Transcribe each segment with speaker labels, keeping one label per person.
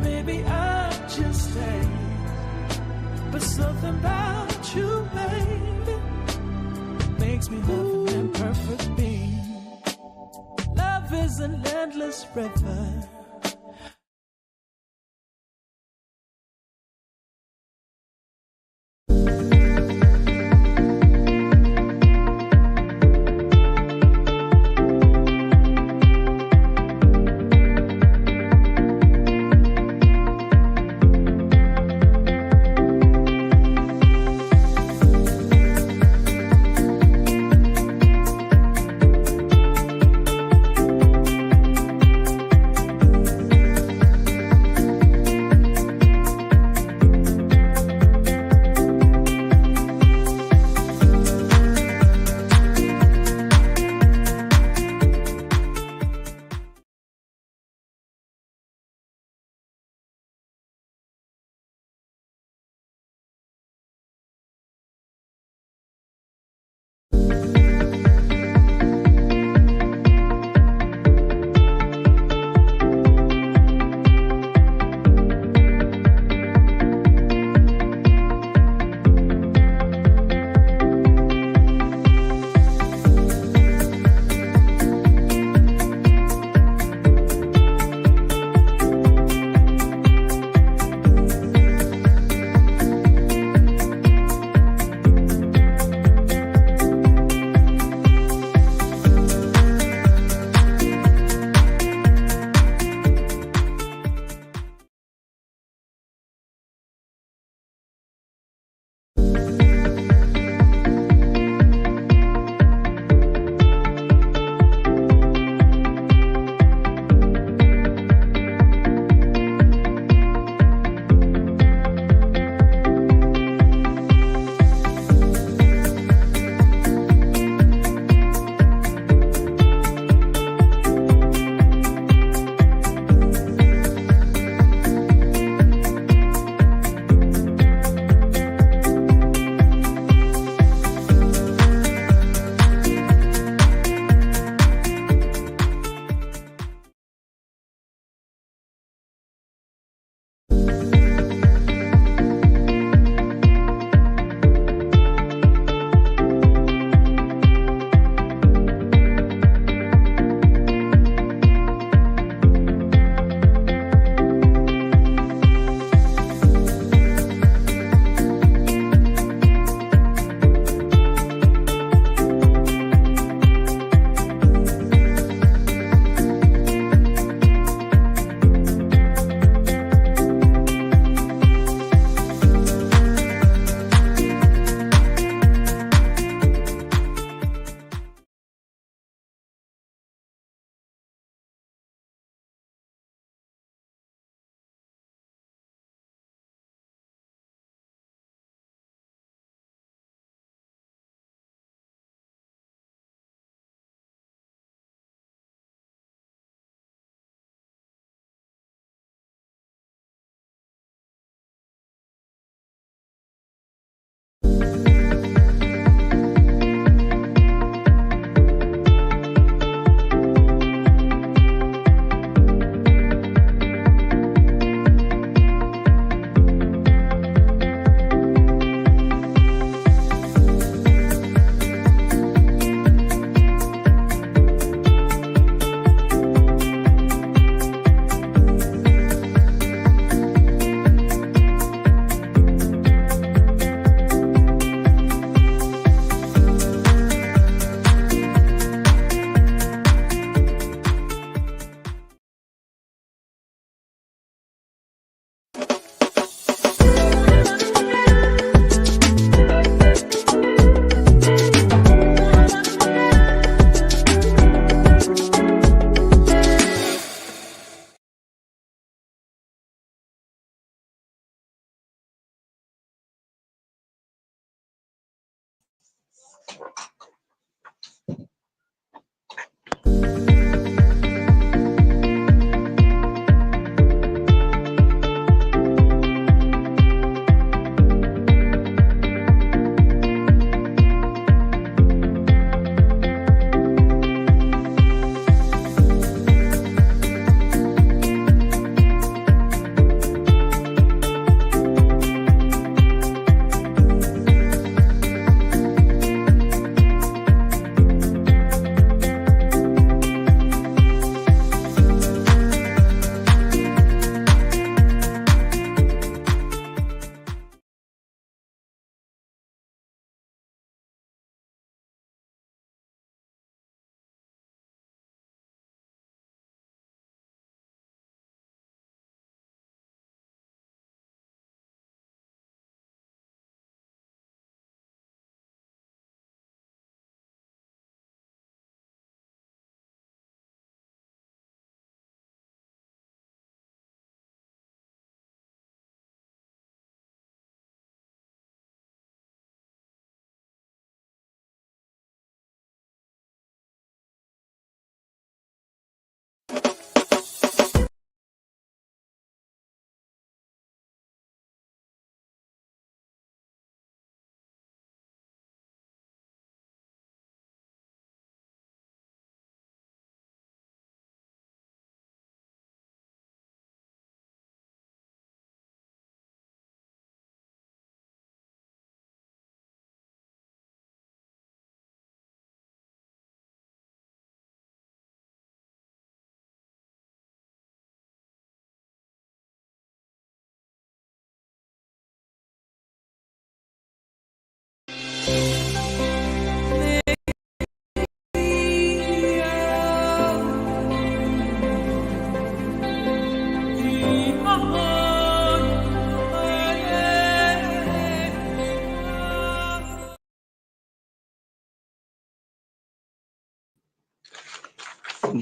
Speaker 1: maybe I just stay. But something about you, baby, makes me love an imperfect being. Love is an endless river.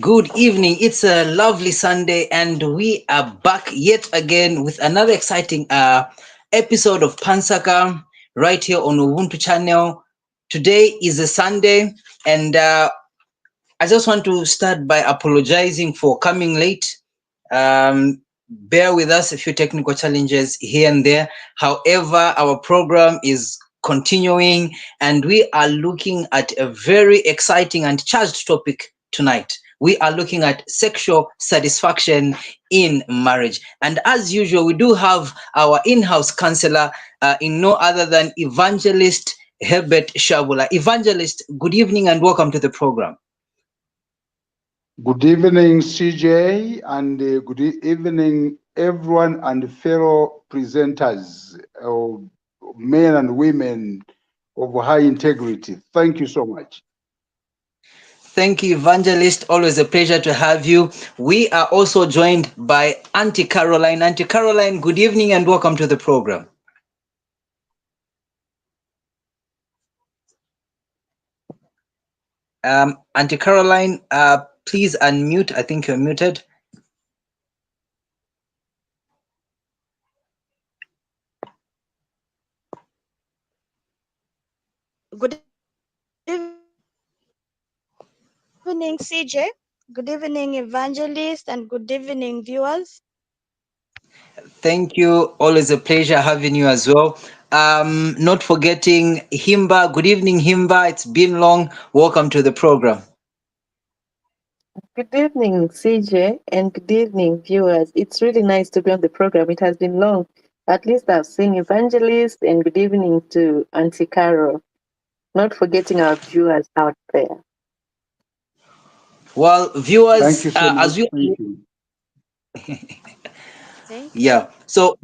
Speaker 2: Good evening. It's a lovely Sunday, and we are back yet again with another exciting episode of Pansaka right here on Ubuntu channel. Today is a Sunday, and I just want to start by apologizing for coming late. Bear with us, a few technical challenges here and there. However, our program is continuing, and we are looking at a very exciting and charged topic tonight. We are looking at sexual satisfaction in marriage. And as usual, we do have our in-house counselor, in no other than Evangelist Herbert Shaabula. Evangelist, good evening and welcome to the program.
Speaker 3: Good evening, CJ, and good evening, everyone and fellow presenters, men and women of high integrity. Thank you so much.
Speaker 2: Thank you, Evangelist. Always a pleasure to have you. We are also joined by Auntie Caroline. Auntie Caroline, good evening and welcome to the program. Auntie Caroline, please unmute. I think you're muted.
Speaker 4: Good evening, CJ. Good evening, Evangelist, and good evening, viewers.
Speaker 2: Thank you. Always a pleasure having you as well. Not forgetting Himba. Good evening, Himba. It's been long. Welcome to the program.
Speaker 5: Good evening, CJ, and good evening, viewers. It's really nice to be on the program. It has been long. At least I've seen Evangelist, and good evening to Auntie Carol. Not forgetting our viewers out there.
Speaker 2: Well,
Speaker 3: Thank
Speaker 2: viewers,
Speaker 3: you so much.
Speaker 2: as you
Speaker 3: Thank you.
Speaker 4: Thank you.
Speaker 2: yeah. So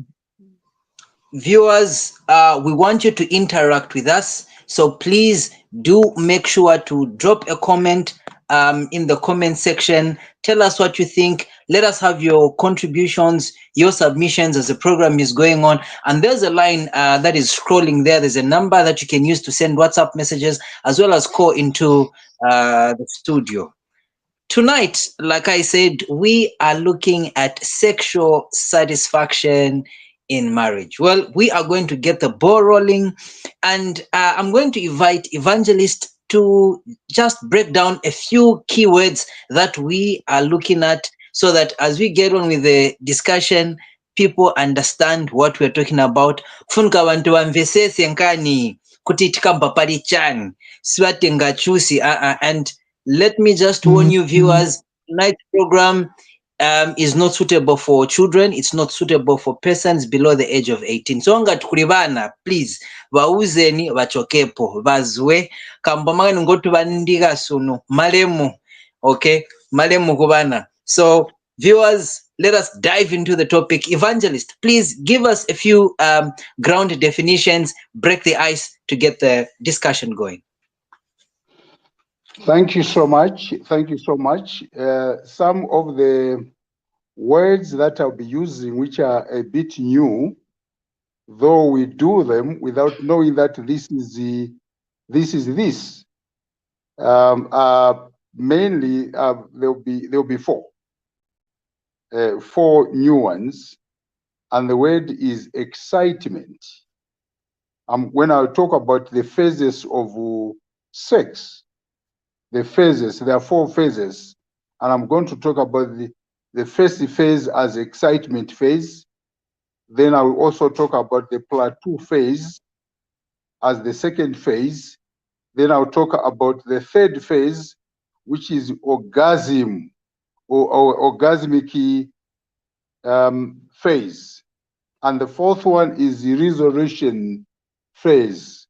Speaker 2: viewers, we want you to interact with us, so please do make sure to drop a comment in the comment section. Tell us what you think. Let us have your contributions, your submissions as the program is going on. And there's a line that is scrolling there. There's a number that you can use to send WhatsApp messages as well as call into the studio. Tonight, like I said, we are looking at sexual satisfaction in marriage. Well, we are going to get the ball rolling, and I'm going to invite Evangelist to just break down a few keywords that we are looking at so that as we get on with the discussion, people understand what we're talking about. Funka abantu bamvesese nkani kuti tikamba pali chani siwatenga chusi and let me just warn you, viewers, tonight's program is not suitable for children. It's not suitable for persons below the age of 18. So ngati kuli bana, please, vauzeni vachokepo, vazwe, kambamangani ngoti vandika sunu, malemu, okay? Malemu kubana. So, viewers, let us dive into the topic. Evangelist, please give us a few ground definitions, break the ice to get the discussion going.
Speaker 3: Thank you so much. Thank you so much. Some of the words that I'll be using, which are a bit new, though we do them without knowing that this is this. Mainly, there'll be four new ones, and the word is excitement. When I talk about the phases of sex, the phases, there are four phases, and I'm going to talk about the first phase as excitement phase. Then I will also talk about the plateau phase as the second phase. Then I'll talk about the third phase, which is orgasm or orgasmic phase. And the fourth one is the resolution phase.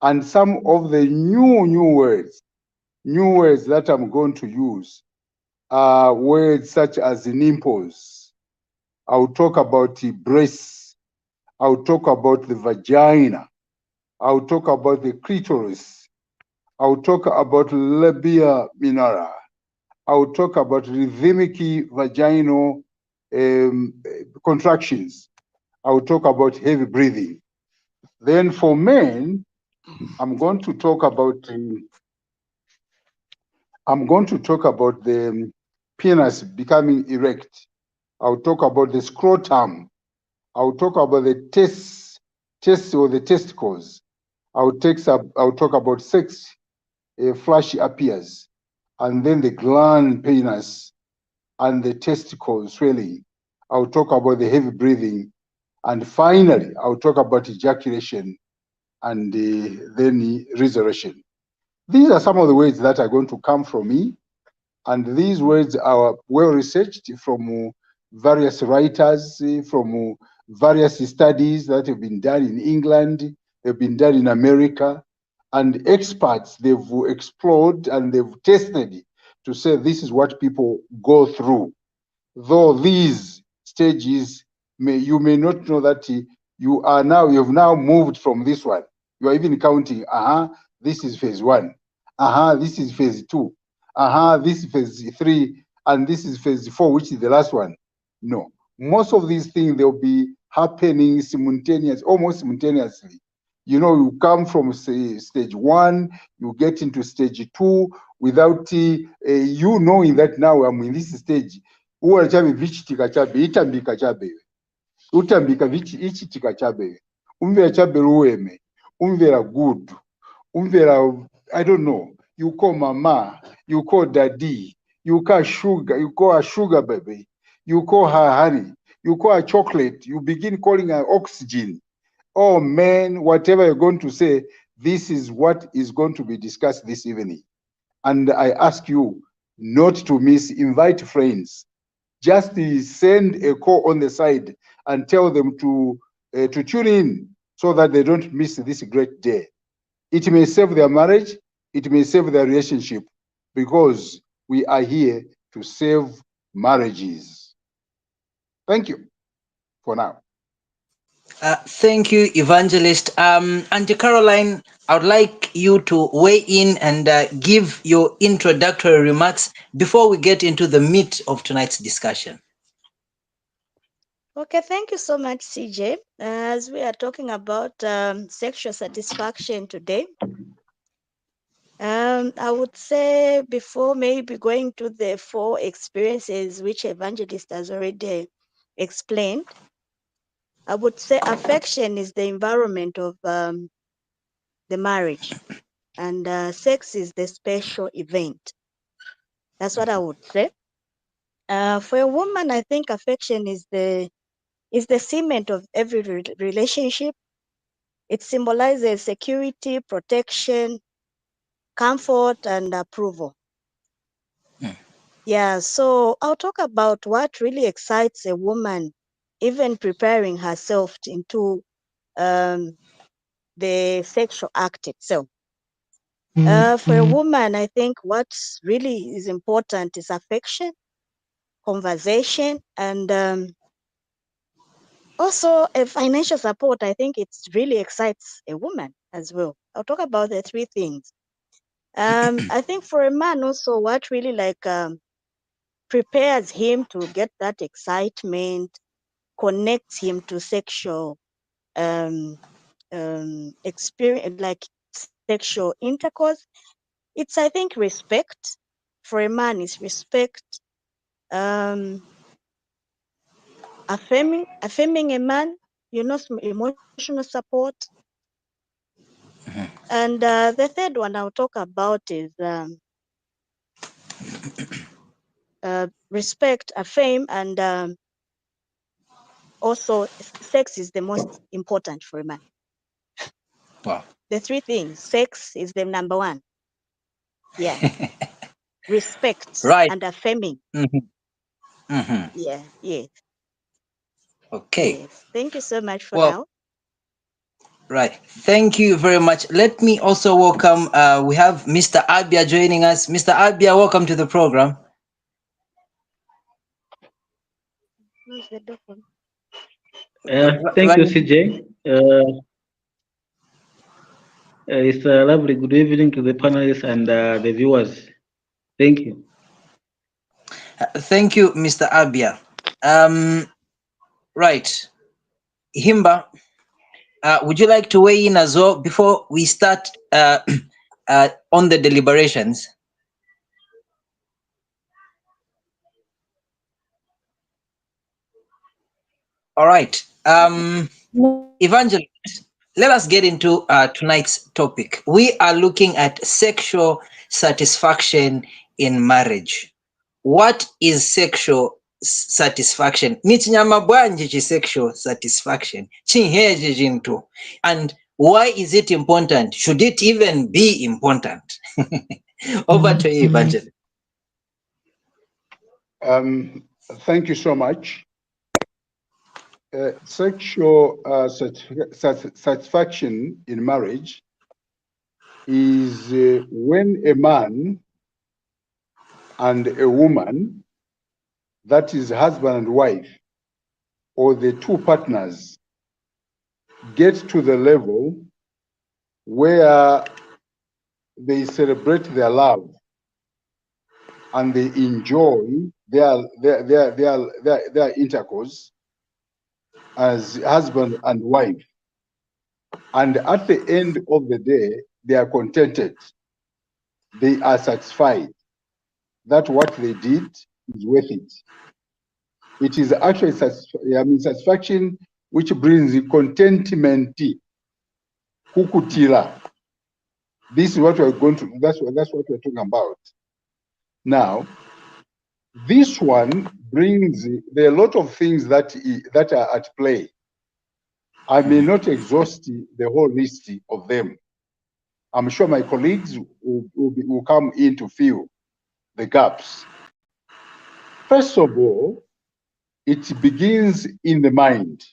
Speaker 3: And some of the new words that I'm going to use are words such as nipples. I'll talk about the breasts. I'll talk about the vagina. I'll talk about the clitoris. I'll talk about labia minora. I will talk about rhythmic vaginal contractions. I will talk about heavy breathing. Then for men, I'm going to talk about the penis becoming erect. I'll talk about the scrotum. I'll talk about the test or the testicles. I'll talk about sex, flash appears, and then the gland penis and the testicle swelling. I'll talk about the heavy breathing, and finally, I'll talk about ejaculation and then resurrection. These are some of the words that are going to come from me, and these words are well researched from various writers, from various studies that have been done in England, they've been done in America, and experts, they've explored and they've tested to say this is what people go through. Though these stages, you may not know that you've now moved from this one. You are even counting, this is phase 1, this is phase 2, this is phase 3, and this is phase 4, which is the last one. No, most of these things, they'll be happening almost simultaneously. You know, you come from stage 1, you get into stage 2 without you knowing that now I'm in this stage. Uwa chabe vichitika chabe, itambika chabe, utambika ichitika chabe, umvera chabe ruweme, umvera good, umvera, I don't know, you call mama, you call daddy, you call a sugar baby, you call her honey, you call her chocolate, you begin calling her oxygen. Oh man, whatever you're going to say, this is what is going to be discussed this evening. And I ask you not to miss, invite friends. Just send a call on the side and tell them to tune in so that they don't miss this great day. It may save their marriage, it may save their relationship, because we are here to save marriages. Thank you for now.
Speaker 2: Thank you, Evangelist. Auntie Caroline, I would like you to weigh in and give your introductory remarks before we get into the meat of tonight's discussion.
Speaker 4: Okay, thank you so much, CJ. As we are talking about sexual satisfaction today, I would say before maybe going to the 4 experiences which Evangelist has already explained, I would say affection is the environment of the marriage, and sex is the special event. That's what I would say. For a woman, I think affection is the cement of every relationship. It symbolizes security, protection, comfort, and approval. Yeah, so I'll talk about what really excites a woman, even preparing herself into the sexual act itself. For a woman, I think what really is important is affection, conversation, and also a financial support. I think it really excites a woman as well. I'll talk about the 3 things. I think for a man also, what really prepares him to get that excitement, connects him to sexual experience, like sexual intercourse. It's, I think, respect. For a man, it's respect. Affirming a man, emotional support. And the third one I'll talk about is respect, affirm, and also sex is the most important for a man.
Speaker 2: Wow.
Speaker 4: The 3 things, sex is the number 1. Yeah. Respect
Speaker 2: Right.
Speaker 4: and affirming. Yeah, yes.
Speaker 2: Okay.
Speaker 4: Yes. Thank you so much for
Speaker 2: Well,
Speaker 4: now.
Speaker 2: right. Thank you very much. Let me also welcome, we have Mr. Abia joining us. Mr. Abia, welcome to the program.
Speaker 4: Close the door for me.
Speaker 6: Thank you, CJ. It's a lovely good evening to the panelists and the viewers. Thank you.
Speaker 2: Thank you, Mr. Abia. Right. Himba, would you like to weigh in as well before we start on the deliberations? All right. Evangelist, let us get into tonight's topic. We are looking at sexual satisfaction in marriage. What is sexual satisfaction? Nichinyama bwanji chi sexual satisfaction. Chinheje jintu. And why is it important? Should it even be important? Over to you, Evangelist.
Speaker 3: Thank you so much. Sexual satisfaction in marriage is when a man and a woman, that is husband and wife, or the two partners, get to the level where they celebrate their love and they enjoy their intercourse as husband and wife. And at the end of the day, they are contented. They are satisfied that what they did is worth it. It is actually satisfaction which brings contentment. Kukutila. This is what we're going to, that's what we're talking about. Now, this one brings, there are a lot of things that are at play. I may not exhaust the whole list of them. I'm sure my colleagues will come in to fill the gaps. First of all, it begins in the mind.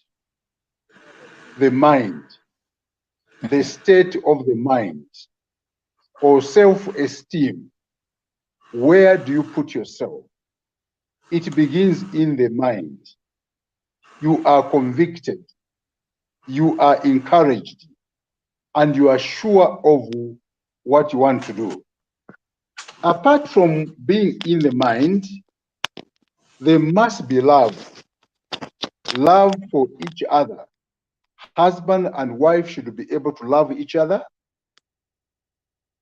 Speaker 3: The mind, the state of the mind, or self-esteem. Where do you put yourself? It begins in the mind. You are convicted, you are encouraged, and you are sure of what you want to do. Apart from being in the mind, there must be love. Love for each other. Husband and wife should be able to love each other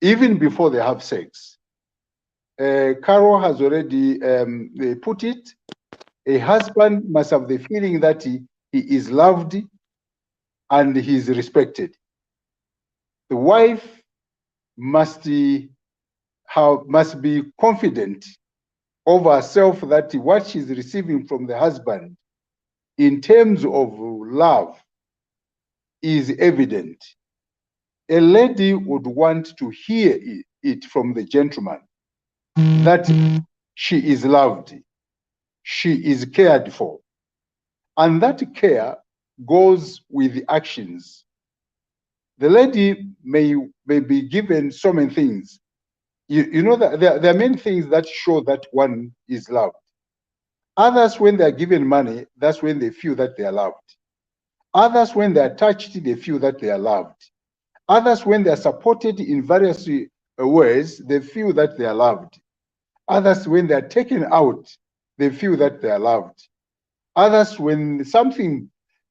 Speaker 3: even before they have sex. Carol has already put it. A husband must have the feeling that he is loved and he is respected. The wife must be confident of herself that what she's receiving from the husband in terms of love is evident. A lady would want to hear it from the gentleman that she is loved, she is cared for. And that care goes with the actions. The lady may be given so many things. You know that there are many things that show that one is loved. Others, when they are given money, that's when they feel that they are loved. Others, when they are touched, they feel that they are loved. Others, when they are supported in various ways, they feel that they are loved. Others, when they are taken out, they feel that they are loved. Others, when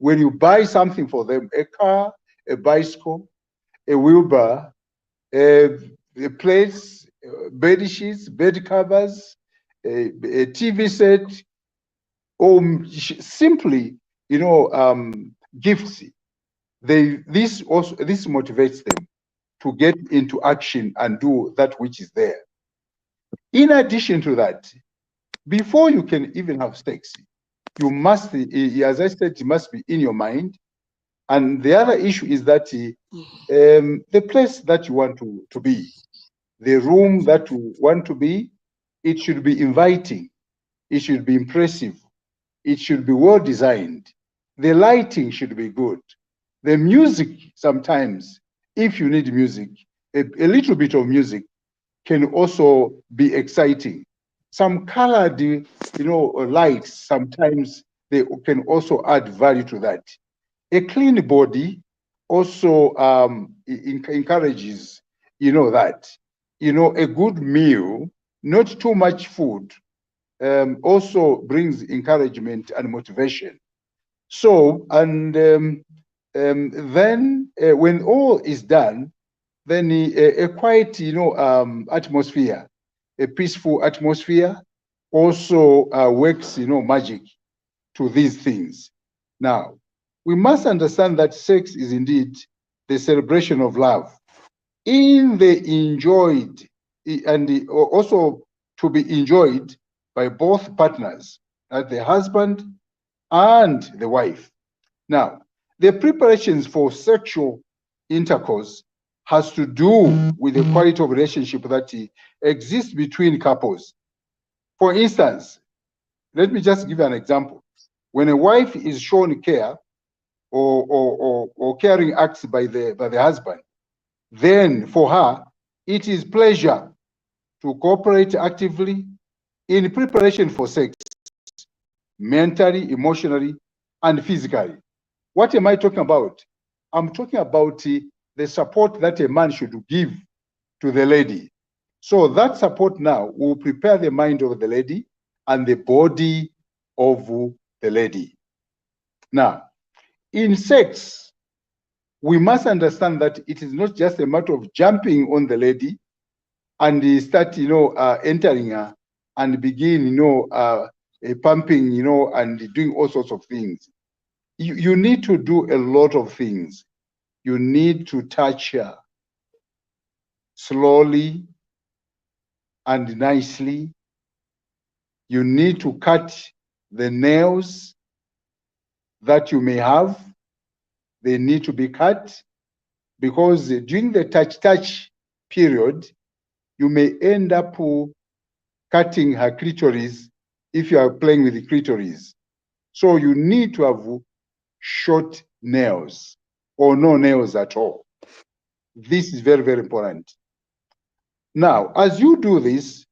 Speaker 3: you buy something for them, a car, a bicycle, a wheelbarrow, a place, bed sheets, bed covers, a TV set, or simply, gifts. This motivates them to get into action and do that which is there. In addition to that, before you can even have sex, you must, as I said, it must be in your mind. And the other issue is that the place that you want to be, the room that you want to be, it should be inviting, it should be impressive, it should be well designed. The lighting should be good. The music, sometimes, if you need music, a little bit of music can also be exciting. Some colored, lights, sometimes they can also add value to that. A clean body also encourages, that. A good meal, not too much food, also brings encouragement and motivation. So, and then when all is done, then a quiet, atmosphere, a peaceful atmosphere also works, magic to these things. Now, we must understand that sex is indeed the celebration of love in the enjoyed and also to be enjoyed by both partners, the husband and the wife. Now, the preparations for sexual intercourse has to do with the quality of relationship that exists between couples. For instance, let me just give you an example. When a wife is shown care or caring acts by the husband, then for her, it is pleasure to cooperate actively in preparation for sex, mentally, emotionally, and physically. What am I talking about? I'm talking about the support that a man should give to the lady. So that support now will prepare the mind of the lady and the body of the lady. Now, in sex, we must understand that it is not just a matter of jumping on the lady and start, entering her and begin, pumping, and doing all sorts of things. You need to do a lot of things. You need to touch her slowly and nicely. You need to cut the nails that you may have. They need to be cut because during the touch period, you may end up cutting her clitoris if you are playing with the clitoris. So you need to have short nails or no nails at all. This is very, very important. Now, as you do this,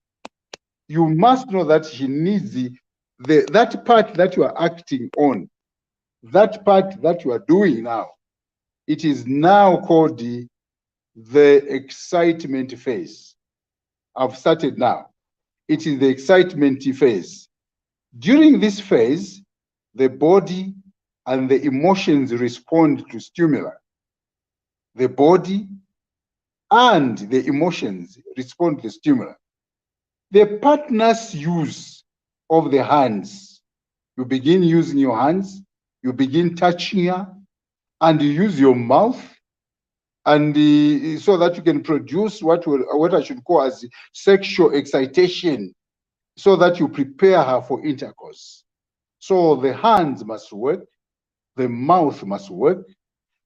Speaker 3: you must know that he needs that part that you are acting on, that part that you are doing now. It is now called the excitement phase. I've started now. It is the excitement phase. During this phase, the body and the emotions respond to stimuli. The body and the emotions respond to the stimuli. The partner's use of the hands. You begin using your hands, you begin touching her, and you use your mouth, and so that you can produce what I should call as sexual excitation, so that you prepare her for intercourse. So the hands must work, the mouth must work,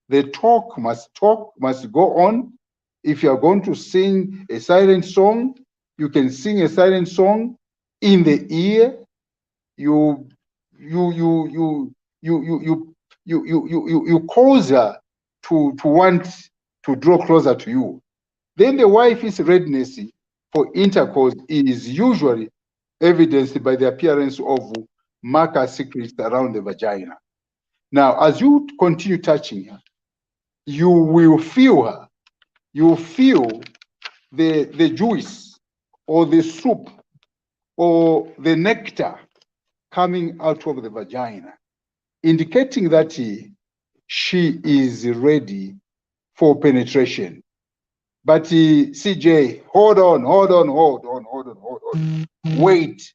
Speaker 3: the talk must go on. If you are going to sing a silent song, you can sing a silent song in the ear. You cause her to want to draw closer to you. Then the wife's readiness for intercourse is usually evidenced by the appearance of marker secrets around the vagina. Now, as you continue touching her, you will feel her. You feel the juice or the soup or the nectar coming out of the vagina, indicating that she is ready for penetration. But CJ, hold on. Wait.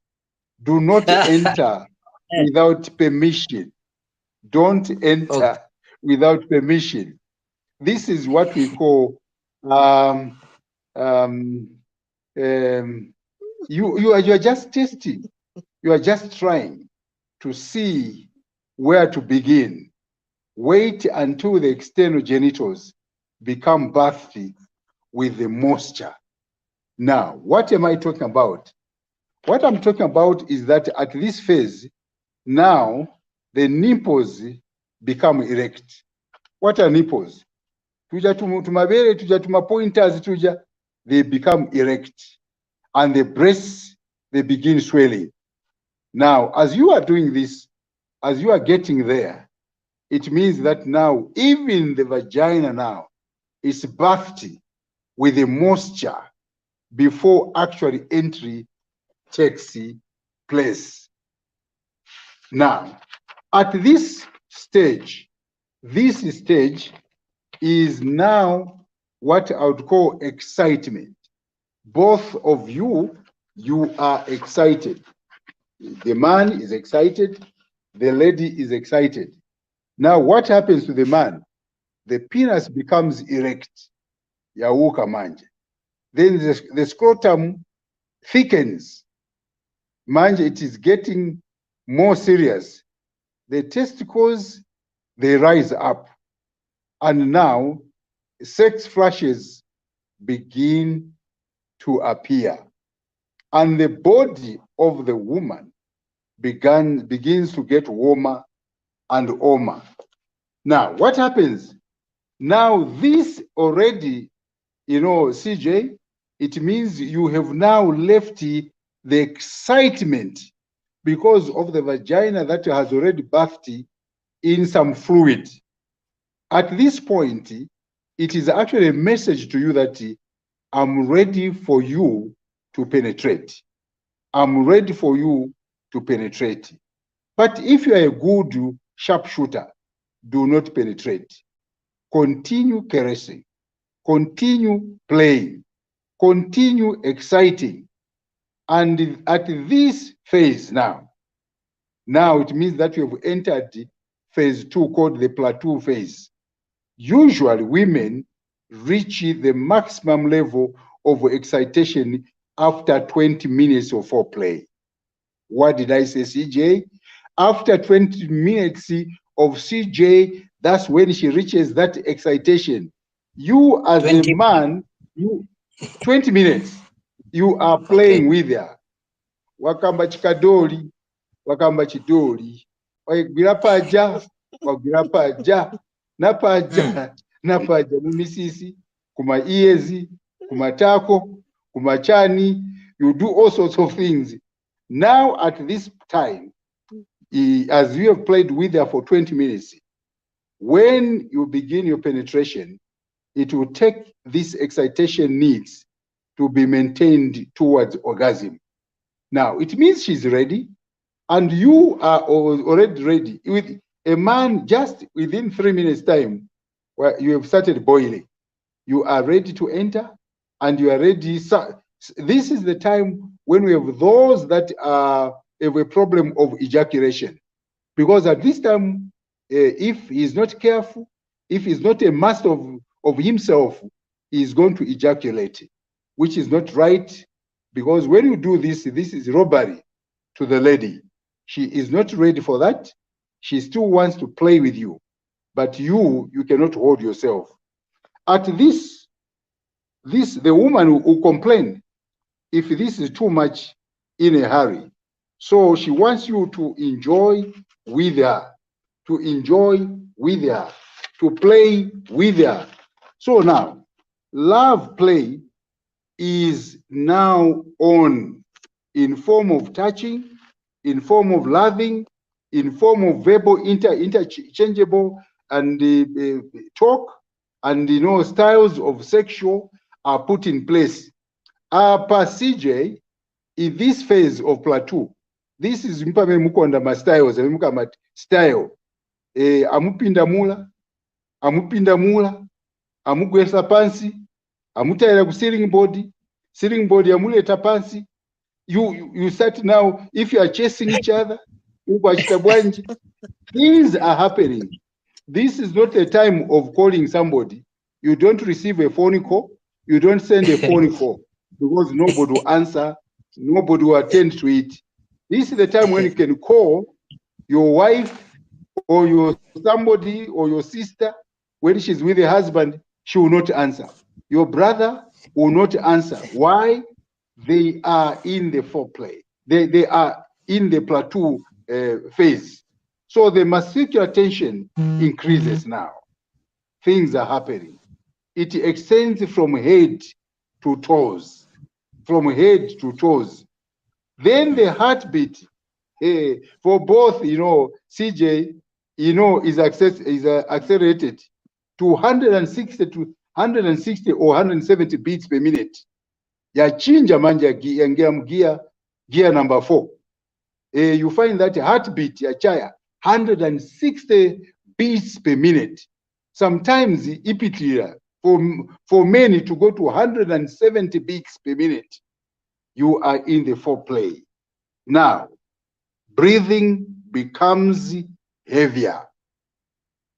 Speaker 3: Do not enter without permission. Don't enter without permission. This is what we call you are just testing. You are just trying to see where to begin. Wait until the external genitals become bathed with the moisture. Now, what am I talking about? What I'm talking about is that at this phase, now the nipples become erect. What are nipples? Tuja tumabere, tuja tumapointers, tuja, they become erect. And the breasts, they begin swelling. Now, as you are doing this, as you are getting there, it means that now even the vagina now is bathed with the moisture before actually entry takes place. Now, at this stage is now what I would call excitement. Both of you are excited. The man is excited, the lady is excited. Now, what happens to the man? The penis becomes erect. Yauka manje. Then the scrotum thickens. Manje, it is getting more serious. The testicles, they rise up. And now, sex flashes begin to appear. And the body of the woman begins to get warmer and warmer. Now, what happens? Now, this already, CJ, it means you have now left the excitement because of the vagina that has already bathed in some fluid. At this point, it is actually a message to you that I'm ready for you to penetrate. I'm ready for you to penetrate. But if you are a good sharpshooter, do not penetrate. Continue caressing. Continue playing. Continue exciting. And at this phase now it means that you have entered phase 2 called the plateau phase. Usually women reach the maximum level of excitation after 20 minutes of foreplay. What did I say, CJ? After 20 minutes of CJ, that's when she reaches that excitation. You as a man, 20 minutes, you are playing with her. Wakamba chikadoli, wakamba chidoli. Wagira paja, napaja, mumisisi, kuma iezi, kumatako, kumachani. You do all sorts of things. Now at this time, as you have played with her for 20 minutes, when you begin your penetration, it will take this excitation needs to be maintained towards orgasm. Now, it means she's ready, and you are already ready. With a man, just within 3 minutes time, where you have started boiling, you are ready to enter, and you are ready. This is the time when we have those that have a problem of ejaculation. Because at this time, if he's not careful, if he's not a master of himself, he's going to ejaculate, which is not right. Because when you do this, this is robbery to the lady. She is not ready for that. She still wants to play with you, but you cannot hold yourself. At this, the woman will complain if this is too much in a hurry. So she wants you to enjoy with her, to play with her. So now, love play is now on in form of touching, in form of loving, in form of verbal interchangeable and talk, and styles of sexual are put in place. Per CJ, in this phase of plateau, this is mpame mukonda ma styles, muka style. Amupinda mula, amugwesa pansi, amutaira ku ceiling board amuleta pansi. You start now, if you are chasing each other, things are happening. This is not a time of calling somebody. You don't receive a phone call, you don't send a phone call, because nobody will answer, nobody will attend to it. This is the time when you can call your wife or your somebody or your sister. When she's with her husband, she will not answer. Your brother will not answer. Why? They are in the foreplay. They are in the plateau phase. So the muscular tension increases now. Things are happening. It extends from head to toes. From head to toes. Then the heartbeat for both, CJ, is accelerated to 160 or 170 beats per minute. Yachinja manja gear number 4. you find that heartbeat yachaya 160 beats per minute. Sometimes ipitira for many to go to 170 beats per minute. You are in the foreplay. Now, breathing becomes heavier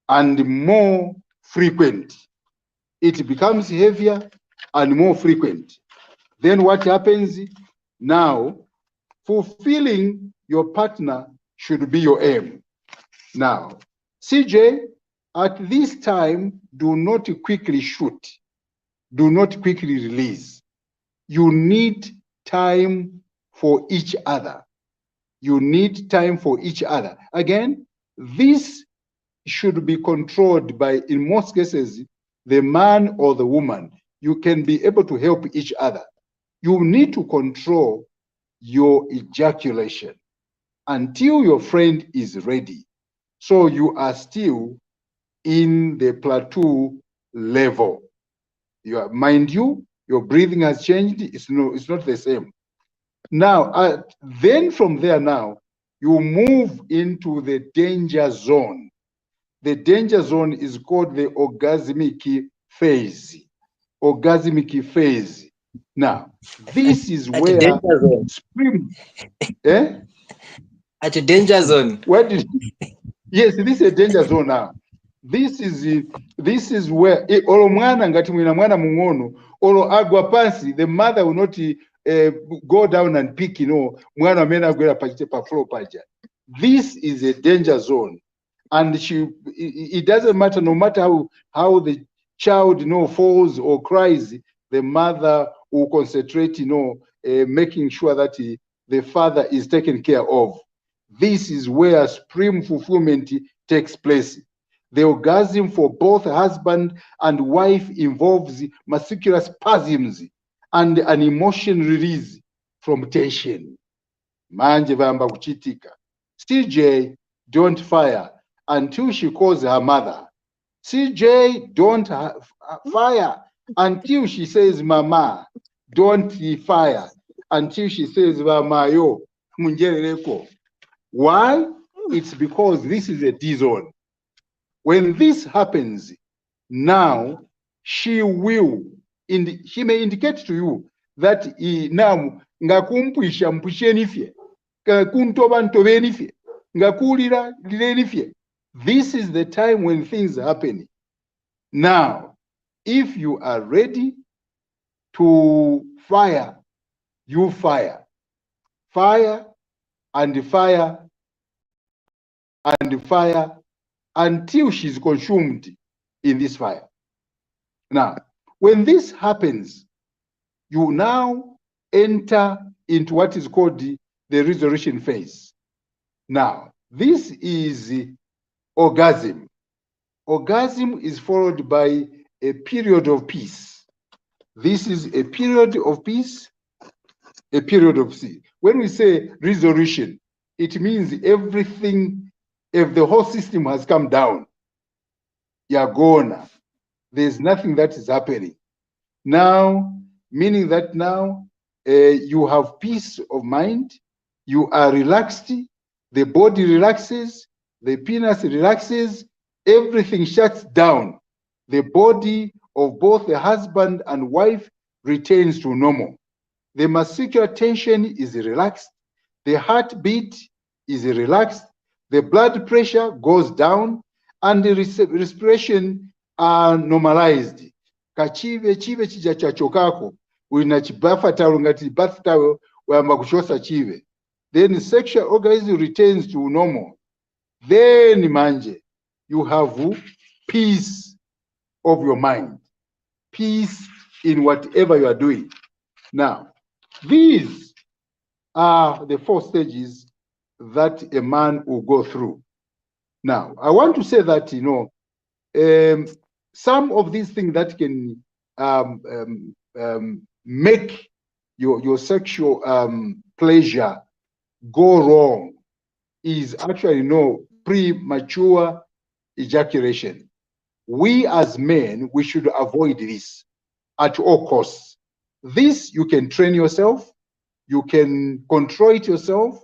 Speaker 3: and more frequent. It becomes heavier and more frequent. Then what happens? Now, fulfilling your partner should be your aim. Now, CJ, at this time, do not quickly shoot. Do not quickly release. You need time for each other. You need time for each other. Again, this should be controlled by, in most cases, the man or the woman. You can be able to help each other. You need to control your ejaculation until your friend is ready. So you are still in the plateau level. Mind you, your breathing has changed. It's not the same. Now, then from there now, you move into the danger zone. The danger zone is called the orgasmic phase. Orgasmic phase. Now, this is
Speaker 2: at
Speaker 3: where
Speaker 2: danger zone. At a danger zone.
Speaker 3: What did? Yes, this is a danger zone now. This is where olo mwana ngati mwina mwana mungono olo agwa pansi, the mother will not go down and pick, mwana amene agwera pa floor paja. This is a danger zone, and it doesn't matter, no matter how the child falls or cries, the mother will concentrate, making sure that the father is taken care of. This is where supreme fulfillment takes place. The orgasm for both husband and wife involves muscular spasms and an emotion release from tension. Manje vamba kuchitika. CJ, don't fire until she calls her mother. CJ, don't fire until she says mama. Don't fire until she says mama yo munjereko. Why? It's because this is a D zone. When this happens, now she may indicate to you that now ngakumpuisha mpushenifye, kuntoba ntobenifye, ngakulira lilenifye. This is the time when things happen. Now, if you are ready to fire, you fire. Fire and fire and fire until she's consumed in this fire. Now, when this happens, you now enter into what is called the resurrection phase. Now, this is orgasm. Orgasm is followed by a period of peace. This is a period of peace, a period of peace. When we say resurrection, it means everything, if the whole system has come down, you're gone. There's nothing that is happening. Now, meaning that now you have peace of mind, you are relaxed, the body relaxes, the penis relaxes, everything shuts down. The body of both the husband and wife returns to normal. The muscular tension is relaxed, the heartbeat is relaxed, the blood pressure goes down, and the respiration are normalized. Kachive chive chija chachokako, uina chibafa talo ngati bath towel wamba kushosa chive. Then sexual organism returns to normal. Then manje, you have peace of your mind, peace in whatever you are doing. Now, these are the 4 stages that a man will go through. Now, I want to say that, some of these things that can make your sexual pleasure go wrong is actually premature ejaculation. We as men, we should avoid this at all costs. This you can train yourself, you can control it yourself,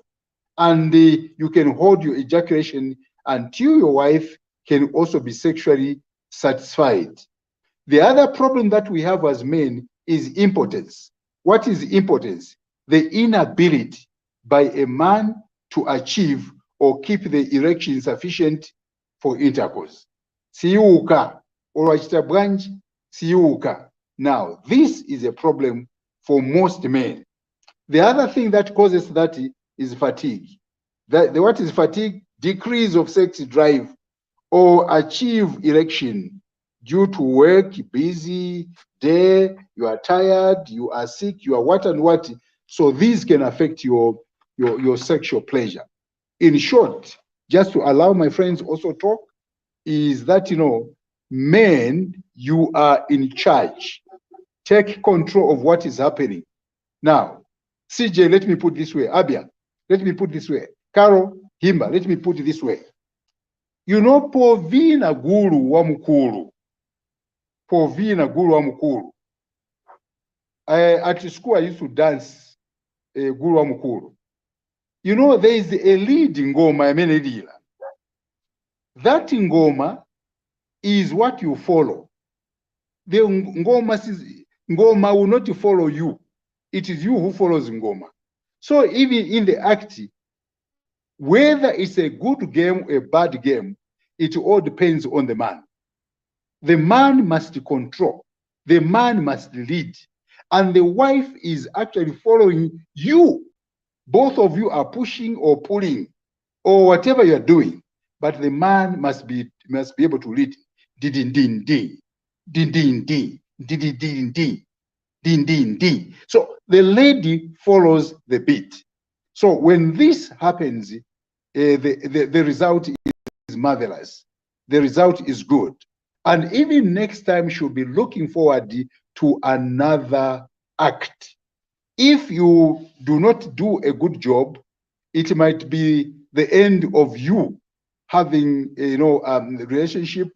Speaker 3: and you can hold your ejaculation until your wife can also be sexually satisfied. The other problem that we have as men is impotence. What is impotence? The inability by a man to achieve or keep the erection sufficient for intercourse. Siyuka, olwachita bwanji, siyuka. Now, this is a problem for most men. The other thing that causes that is fatigue. What is fatigue? Decrease of sex drive or achieve erection due to work, busy day, you are tired, you are sick, you are what and what. So these can affect your sexual pleasure. In short, just to allow my friends also talk, is that, men, you are in charge. Take control of what is happening. Now, CJ, let me put this way. Abia, let me put this way. Carol, Himba, let me put it this way. Povina guru wa mukuru. Povina guru wa mukuru. At school, I used to dance guru wa mukuru. There is a lead ngoma emenedila. That ngoma is what you follow. The ngoma will not follow you. It is you who follows ngoma. So even in the act, whether it's a good game or a bad game, it all depends on the man. The man must control. The man must lead. And the wife is actually following you. Both of you are pushing or pulling or whatever you're doing. But the man must be able to lead. Din din din. Din din din. Din din din din. Din din din. So the lady follows the beat. So when this happens, the result is marvelous. The result is good. And even next time, she'll be looking forward to another act. If you do not do a good job, it might be the end of you having a relationship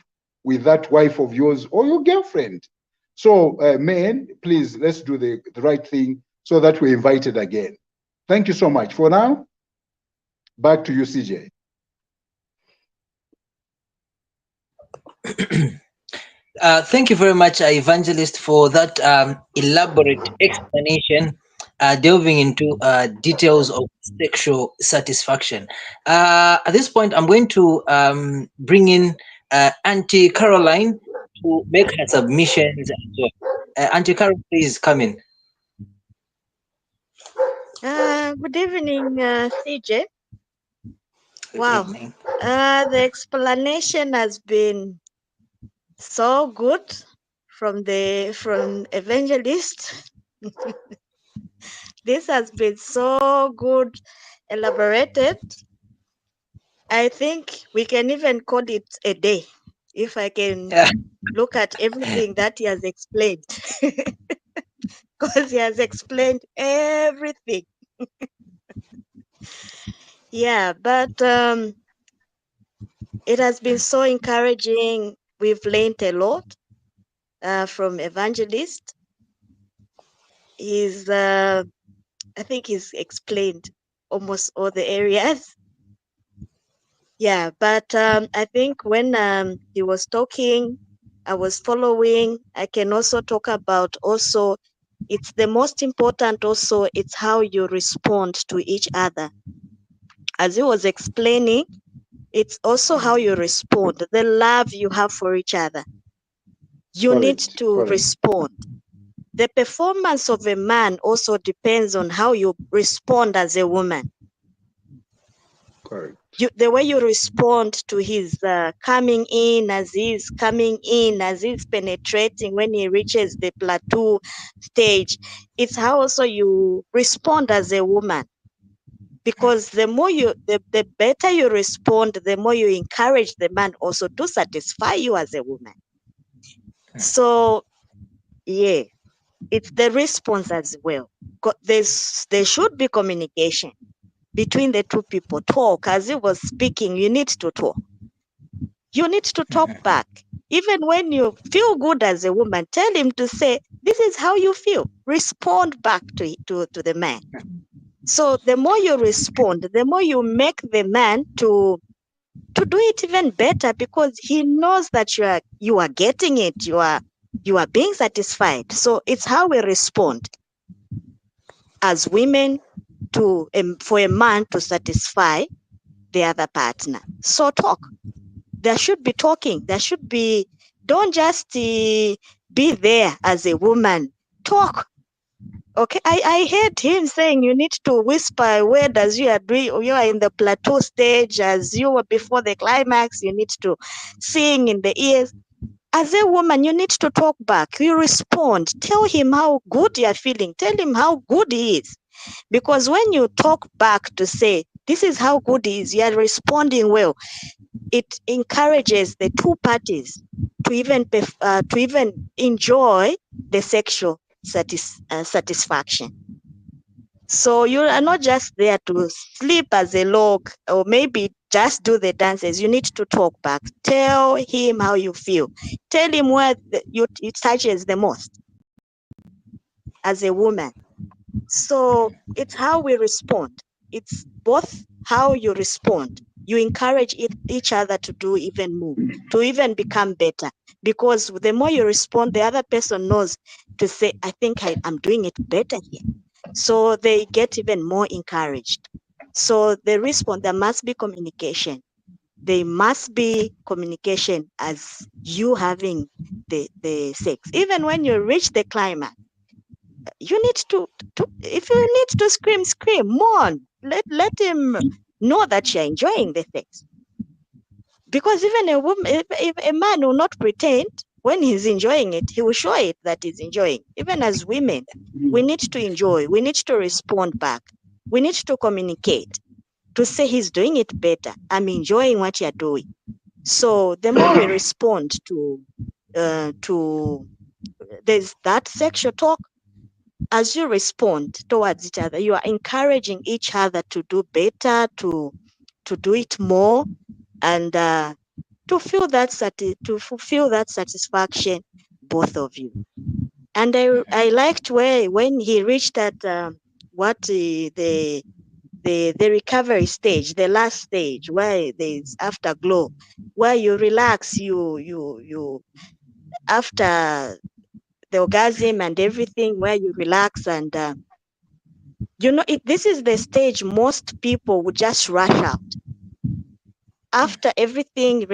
Speaker 3: with that wife of yours or your girlfriend. So men, please, let's do the right thing so that we're invited again. Thank you so much. For now, back to you, CJ.
Speaker 2: Thank you very much, Evangelist, for that elaborate explanation, delving into details of sexual satisfaction. At this point, I'm going to bring in Auntie Caroline to make her submissions as well. Auntie Carol, please come in.
Speaker 4: Good evening, CJ.
Speaker 2: Good
Speaker 4: Wow.
Speaker 2: evening.
Speaker 4: The explanation has been so good from Evangelist. This has been so good, elaborated. I think we can even call it a day if I can look at everything that he has explained. Because he has explained everything. Yeah, but it has been so encouraging. We've learned a lot from Evangelist. I think he's explained almost all the areas. Yeah, but I think when he was talking, I was following. I can also talk about also, it's the most important also, it's how you respond to each other. As he was explaining, it's also how you respond, the love you have for each other. You need to respond. The performance of a man also depends on how you respond as a woman.
Speaker 3: Correct.
Speaker 4: The way you respond to his coming in, as he's penetrating, when he reaches the plateau stage, it's how also you respond as a woman. Because the better you respond, the more you encourage the man also to satisfy you as a woman. So, yeah, it's the response as well. There should be communication between the two people. Talk. As he was speaking, you need to talk. You need to talk back. Even when you feel good as a woman, tell him to say, this is how you feel. Respond back to the man. So the more you respond, the more you make the man to do it even better, because he knows that you are getting it, you are being satisfied. So it's how we respond as women to for a man to satisfy the other partner. So talk. There should be talking. There should be, don't just be there as a woman. Talk. Okay, I heard him saying you need to whisper a word as you are in the plateau stage, as you were before the climax. You need to sing in the ears. As a woman, you need to talk back. You respond. Tell him how good you are feeling. Tell him how good he is. Because when you talk back to say, this is how good he is, you are responding well, it encourages the two parties to even enjoy the sexual satisfaction. So you are not just there to sleep as a log or maybe just do the dances. You need to talk back. Tell him how you feel. Tell him where it touches the most as a woman. So it's how we respond. It's both how you respond. You encourage each other to do even more, to even become better. Because the more you respond, the other person knows to say, I think I'm doing it better here. So they get even more encouraged. So the response, there must be communication. There must be communication as you having the sex. Even when you reach the climax, you need to if you need to scream, mourn. Let him know that you're enjoying the sex. Because even a woman, if a man will not pretend when he's enjoying it, he will show it that he's enjoying. Even as women, we need to enjoy. We need to respond back. We need to communicate to say he's doing it better. I'm enjoying what you're doing. So the more we respond to there's that sexual talk. As you respond towards each other, you are encouraging each other to do better, to do it more, and to fulfill that satisfaction, both of you. And I liked when he reached that the recovery stage, the last stage, where there's afterglow, where you relax, you after the orgasm and everything, where you relax and this is the stage most people would just rush out. After everything,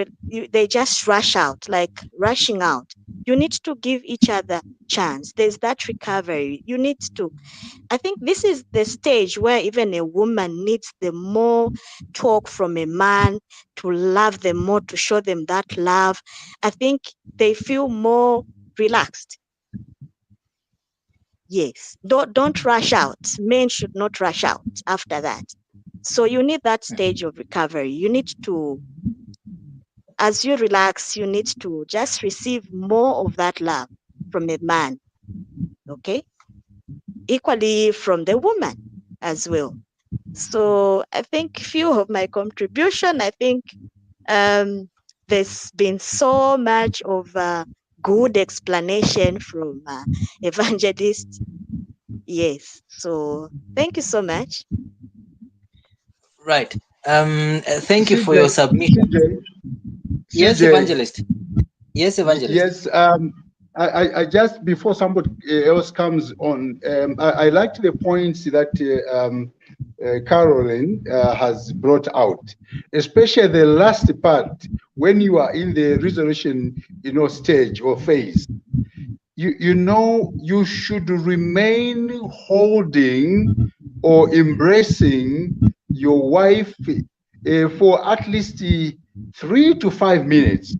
Speaker 4: they just rush out, like rushing out. You need to give each other chance. There's that recovery. You need to, I think this is the stage where even a woman needs the more talk from a man to love them more, to show them that love. I think they feel more relaxed. Yes, don't rush out. Men should not rush out after that. So you need that stage of recovery. You need to, as you relax, you need to just receive more of that love from a man, okay? Equally from the woman as well. So I think few of my contribution, I think there's been so much of good explanation from Evangelist. Yes, so thank you so much.
Speaker 2: Right. Thank you for your submission. Yes, Evangelist. Yes, Evangelist.
Speaker 3: Yes. I just, before somebody else comes on, I liked the points that Caroline has brought out, especially the last part when you are in the resolution, stage or phase. You should remain holding or embracing your wife for at least 3 to 5 minutes.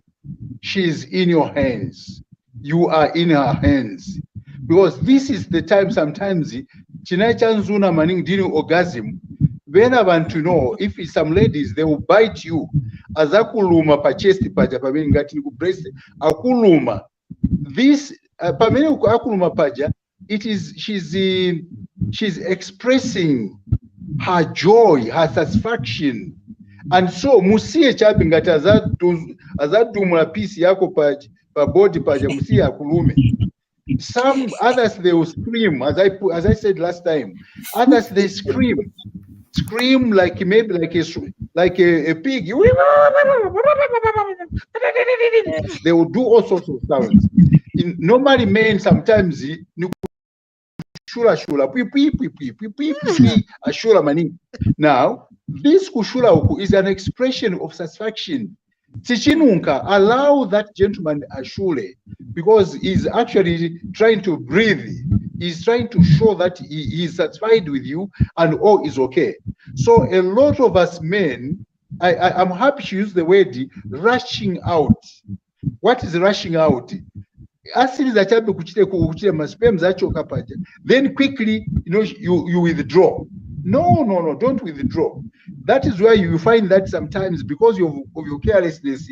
Speaker 3: She's in your hands. You are in her hands. Because this is the time sometimes, chinachanzuna maning dini orgasm, when I want to know, if it's some ladies, they will bite you. Azakuluma pa chest paja, pamini ngati niku breast, akuluma. This, pamini akuluma paja, she's expressing her joy, her satisfaction. And so musiye chapi ngati azadumula piece yako pa body paja musiye akulume. Some others, they will scream, as I said last time. Others, they scream like maybe like a pig. They will do all sorts of sounds. Normally, men sometimes shula shula ashura mani. Now, this kushula uku is an expression of satisfaction. Tichinunka, allow that gentleman ashule, because he's actually trying to breathe. He's trying to show that he is satisfied with you and all is okay. So a lot of us men, I'm happy to use the word rushing out. What is rushing out? Then quickly, you withdraw. No, don't withdraw. That is why you find that sometimes, because of your carelessness,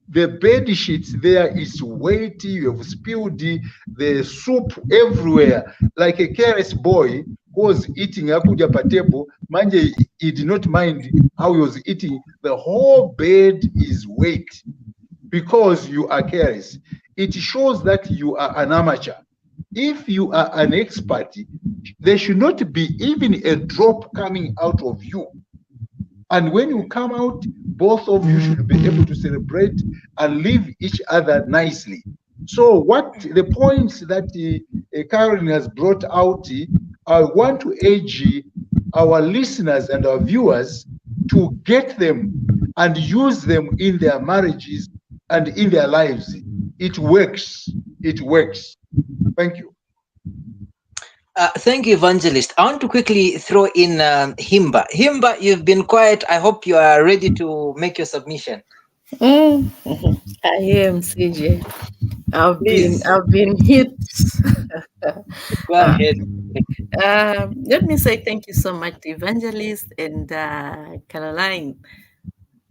Speaker 3: the bed sheets there is weighty. You have spilled the soup everywhere, like a careless boy who was eating akuja per table. Manje, he did not mind how he was eating. The whole bed is weight because you are careless. It shows that you are an amateur. If you are an expert, there should not be even a drop coming out of you. And when you come out, both of you should be able to celebrate and leave each other nicely. So what the points that Karen has brought out, I want to urge our listeners and our viewers to get them and use them in their marriages and in their lives. It works. It works. Thank you.
Speaker 2: Thank you, Evangelist. I want to quickly throw in Himba. Himba, you've been quiet. I hope you are ready to make your submission.
Speaker 5: I am, CJ. I've been hit.
Speaker 2: Go ahead.
Speaker 5: Let me say thank you so much to Evangelist and Caroline.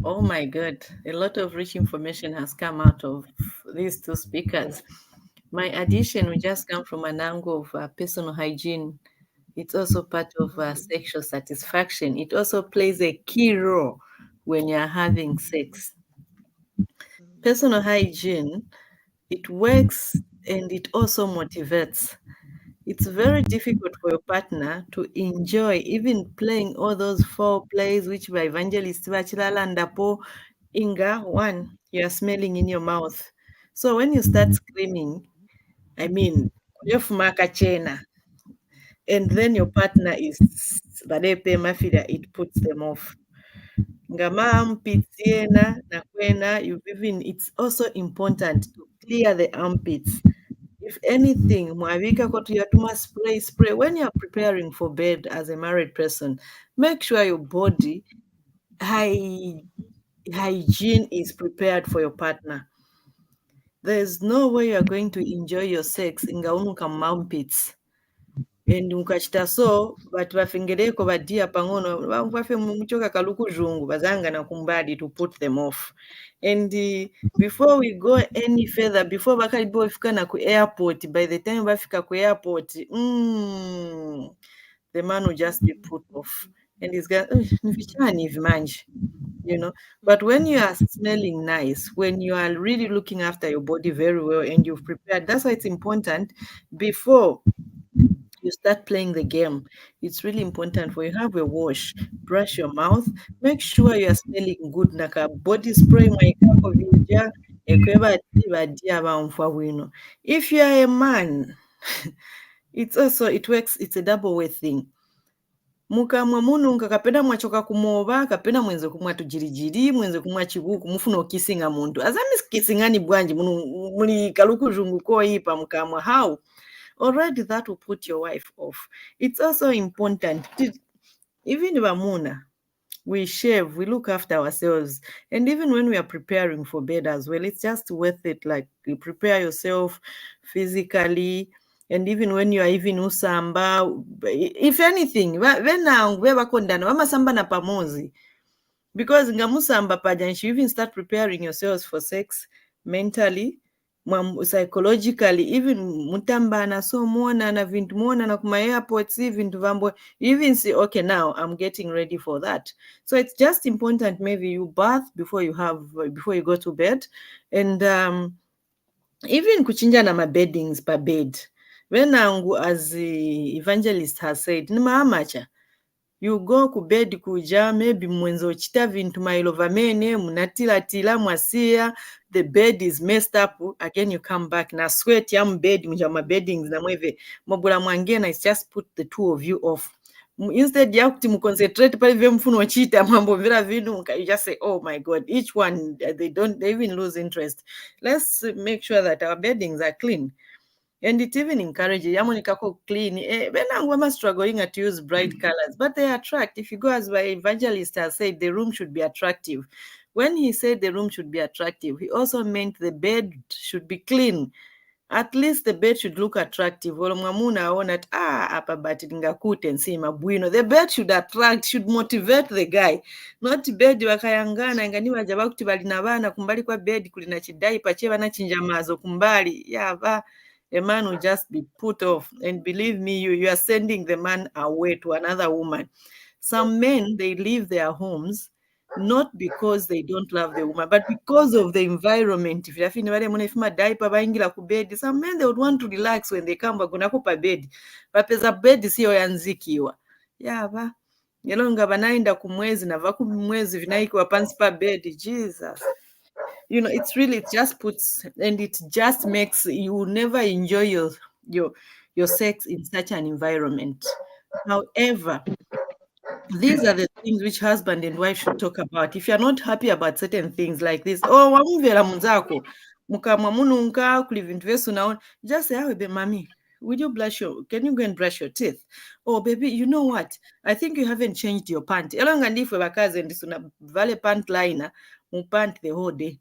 Speaker 5: Oh my God, a lot of rich information has come out of these two speakers. My addition will just come from an angle of personal hygiene. It's also part of sexual satisfaction. It also plays a key role when you're having sex. Personal hygiene, it works and it also motivates. It's very difficult for your partner to enjoy even playing all those four plays which by Evangelist Bachilalandapo Inga one, you are smelling in your mouth. So when you start screaming, I mean, and then your partner is badepe mafida, it puts them off. Ngama armpits na kwena, it's also important to clear the armpits. If anything, mwavika kotu yatuma spray. When you're preparing for bed as a married person, make sure your body hygiene is prepared for your partner. There's no way you're going to enjoy your sex in ngaunuka armpits. And ukachita so but vafingereko vadia pangono vafe muchoka kaluku zhungu vazanga na kumbadi to put them off. And before we go any further, before vakalibo vafika na ku airport, by the time vafika ku airport, the man will just be put off and he's got you know. But when you are smelling nice, when you are really looking after your body very well and you've prepared, that's why it's important before you start playing the game. It's really important for you have a wash, brush your mouth, make sure you are smelling good. Naka body spray if you are a man, it works, it's a double way thing. Mukamwa munu nkakapenda mwachoka kumoba kapenda mwenze kumwa tujirijiri mwenze kumwa chiguku mufuna okisinga muntu azami kisingani bwanji muli kaluku zhungu ko ipa mukamwa how already that will put your wife off. It's also important to, even Vamuna, we shave, we look after ourselves. And even when we are preparing for bed as well, it's just worth it. Like you prepare yourself physically. And even when you are even usamba, if anything, because ngamusamba paja, you even start preparing yourselves for sex mentally, psychologically, even mutambana so muona na vintu muona na kuma airports vintu vambo, you even say okay, now I'm getting ready for that. So it's just important maybe you bath before you go to bed, and
Speaker 7: even kuchinja na beddings per bed. Venangu, as the Evangelist has said, nimamacha. You go ku bed kuja, maybe mwenzo chita vintu mailova mene, munatilatila mwasia, the bed is messed up, again you come back, na sweat yam bed, mjama beddings na mweve, mobula mwangena, it's just put the two of you off. Instead ya kuti muconcentrate pale vya mfuno wachita, mambo vila vinu, you just say, oh my God, each one, they even lose interest. Let's make sure that our beddings are clean. And it even encourages Yamonikako clean. When struggling to use bright colors, but they attract. If you go as my Evangelist has said, the room should be attractive. When he said the room should be attractive, he also meant the bed should be clean. At least the bed should look attractive. The bed should attract, should motivate the guy. Not bed wakayangana nganiwa jabakuti balinabana kumbali kwa bed kulina chidai pache na chinjamazo kumbali. Yeah, a man will just be put off. And believe me, you are sending the man away to another woman. Some men, they leave their homes not because they don't love the woman, but because of the environment. If some men, they would want to relax when they come back kunakupa bed. But there's a bed siyo yanzikiwa. Yeah, ba. Yelonga banaenda kumwezi na vaku mwezi vinaikiwa pansi pa bed. Jesus. You know, it just puts, and it just makes you never enjoy your sex in such an environment. However, these are the things which husband and wife should talk about. If you're not happy about certain things like this, oh, wamuvela munzako, mukamwa mununka kulivintu vesu naona, just say, oh, baby, mommy, can you go and brush your teeth? Oh, baby, you know what? I think you haven't changed your pant. Elonga ndifwe bakaze ndisuna vale pant liner, mupant the whole day.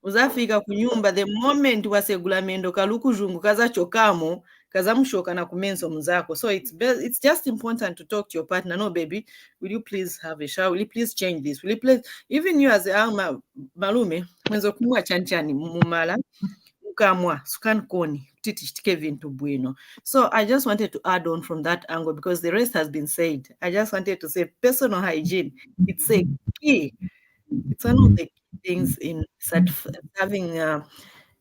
Speaker 7: Uzafika kunyumba, the moment wasegula mendo kalukujungu kaza chokamo, kaza mshoka na kumenso mzako. So it's just important to talk to your partner. No, baby, will you please have a shower? Will you please change this? Will you please, even you as a malume, mwenzo kumwa chanchani mumala, ukamwa, sukan koni, titishike vintu bueno. So I just wanted to add on from that angle because the rest has been said. I just wanted to say personal hygiene. It's a key. It's one of the things in having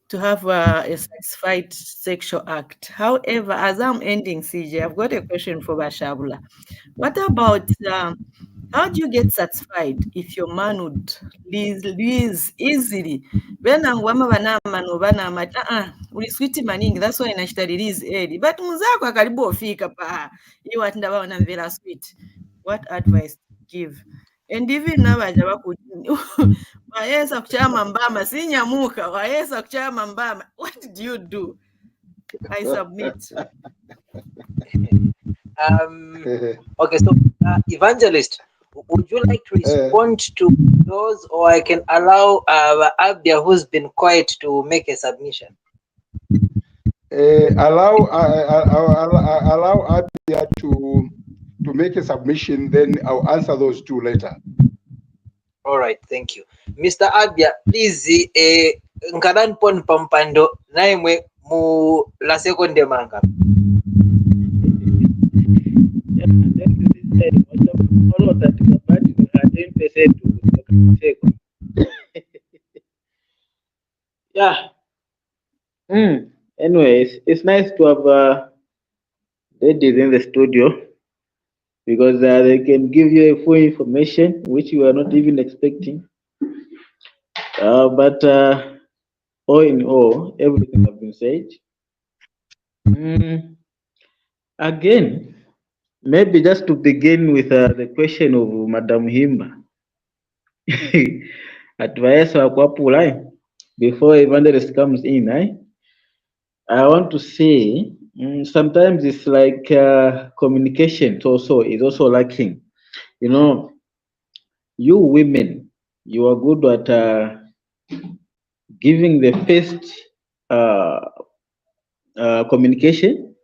Speaker 7: to have a satisfied sexual act. However, as I'm ending, CJ, I've got a question for Shaabula. What about how do you get satisfied if your man would leave easily? When angwama banama banama uliswiti maningi, that's why inashita release early. But muzako akaribu ofika pa you what ndabaona very sweet. What advice give? And even now wayesa kuchama mbama sinyamuka, wayesa kuchama mbama. What did you do? I submit.
Speaker 2: Okay, so Evangelist, would you like to respond to those, or I can allow Abdia, who's been quiet, to make a submission?
Speaker 3: Allow Abdia to make a submission, then I'll answer those two later.
Speaker 2: All right, thank you. Mr. Abia, please, nkadan pon pampando naimwe mu la seconde manga.
Speaker 6: Yeah. Anyways, it's nice to have ladies in the studio because they can give you a full information which you are not even expecting. But all in all, everything has been said. Again, maybe just to begin with the question of Madam Himba. Advice before Evangelist comes in, I want to say sometimes it's like communication also is also lacking. You know, you women, you are good at giving the first communication,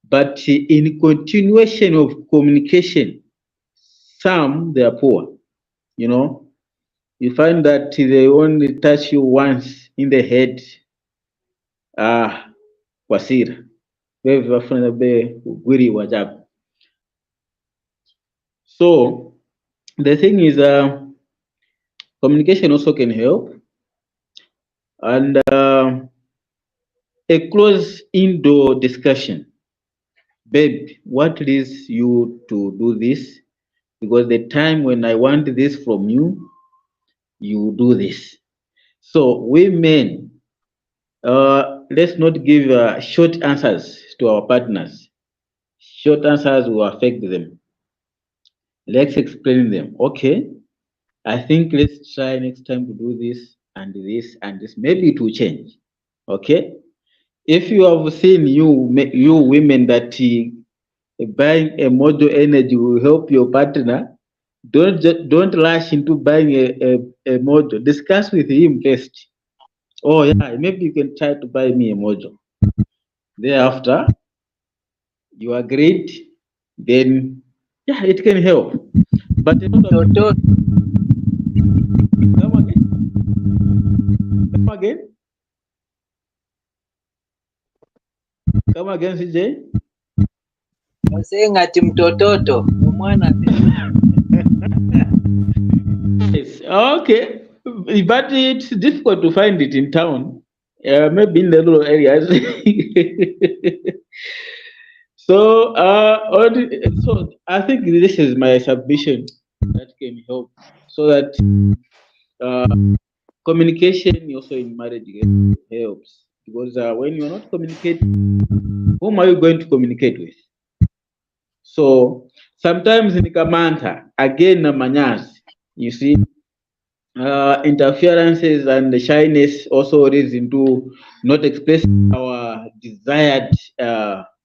Speaker 6: but in continuation of communication, some they are poor. You know, you find that they only touch you once in the head. Wasira. So the thing is communication also can help, and a close indoor discussion. Babe, what leads you to do this? Because the time when I want this from you, you do this. So we men, let's not give short answers to our partners. Short answers will affect them. Let's explain them. Okay, I think let's try next time to do this and this and this. Maybe it will change. Okay. If you have seen you women that buying a model energy will help your partner, don't rush into buying a model. Discuss with him first. Oh yeah, maybe you can try to buy me a model. Thereafter, you agreed, then yeah, it can help. But
Speaker 2: Toto,
Speaker 6: come again. Come again. Come again, CJ.
Speaker 2: I'm saying ati mtototo mwana.
Speaker 6: Yes, okay, but it's difficult to find it in town. Maybe in the rural areas. So, so I think this is my submission that can help, so that communication also in marriage helps. Because when you're not communicating, whom are you going to communicate with? So sometimes in Kamanta, again, manyas, you see, interferences and the shyness also leads into not expressing our desired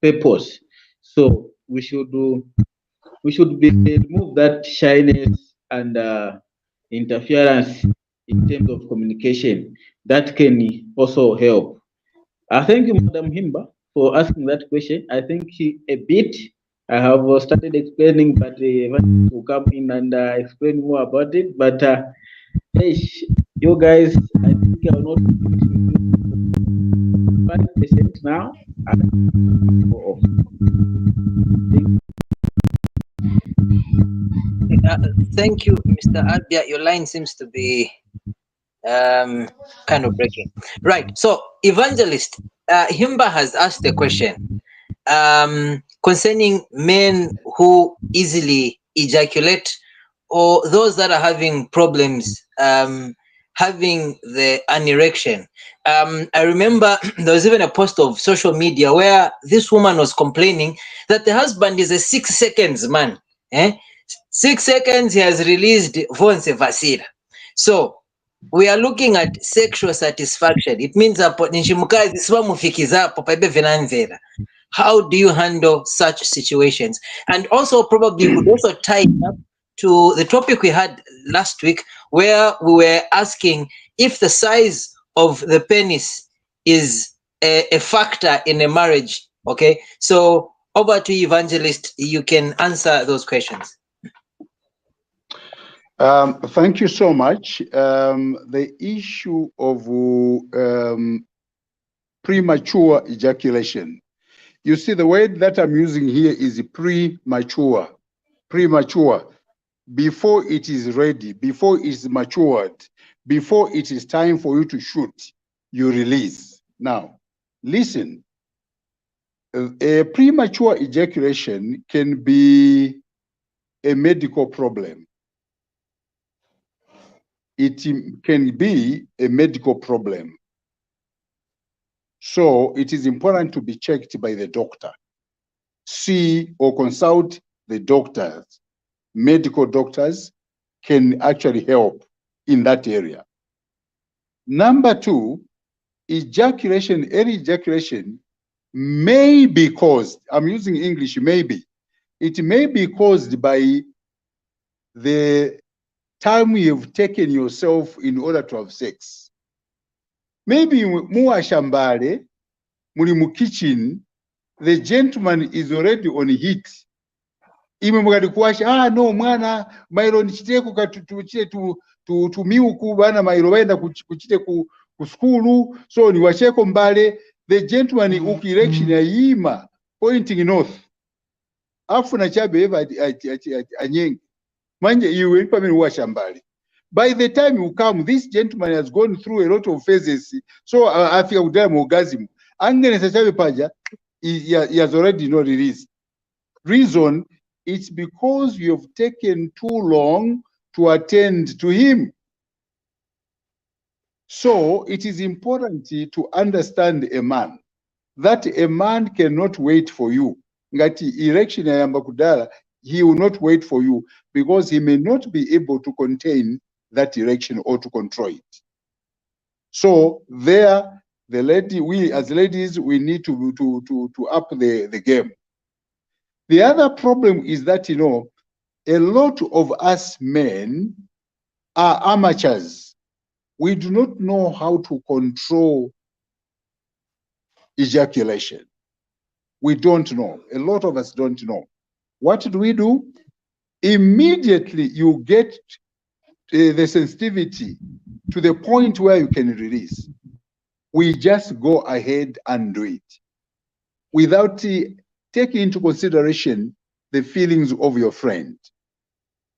Speaker 6: purpose. So we should remove that shyness and interference in terms of communication. That can also help. Thank you, Madam Himba, for asking that question. I think a bit I have started explaining, but will come in and explain more about it. But hey, you guys, I think I'm not 5% now.
Speaker 2: Thank you, Mr. Abia. Your line seems to be kind of breaking. Right. So, Evangelist, Himba has asked a question concerning men who easily ejaculate, or those that are having problems having an erection. I remember there was even a post of social media where this woman was complaining that the husband is a 6 seconds man. 6 seconds he has released vonse vasira. So we are looking at sexual satisfaction. It means how do you handle such situations? And also probably could also tie it up to the topic we had last week, where we were asking if the size of the penis is a factor in a marriage. Okay, so over to you, Evangelist. You can answer those questions.
Speaker 3: Thank you so much. The issue of premature ejaculation. You see, the word that I'm using here is premature. Premature. Before it is ready, before it's matured, before it is time for you to shoot, you release. Now, listen. A premature ejaculation can be a medical problem. It can be a medical problem. So it is important to be checked by the doctor. See or consult the doctors. Medical doctors can actually help in that area. Number two, ejaculation, early ejaculation may be caused, I'm using English, maybe. It may be caused by the time you've taken yourself in order to have sex. Maybe muwa shambale, muli mu kitchen, the gentleman is already on heat. Ime mukati kuwasha, no mwana, mailo nichiteko tuchite tumiuku bana mailo baenda kuchite ku skulu, so niwasheko mbale, the gentleman uku election ya yima, pointing north. Afu na chabe eva anyenge. Manje iwe nipa minu washambale. By the time you come, this gentleman has gone through a lot of phases. So afika kudala mu orgasm. Angenesechabe paja, he has already not released. Reason, it's because you have taken too long to attend to him. So it is important to understand a man, that a man cannot wait for you. Ngati election yayamba kudala, he will not wait for you because he may not be able to contain that election or to control it. So there, the lady, we as ladies, we need to up the game. The other problem is that, you know, a lot of us men are amateurs. We do not know how to control ejaculation. We don't know. A lot of us don't know. What do? Immediately you get the sensitivity to the point where you can release. We just go ahead and do it without taking into consideration the feelings of your friend.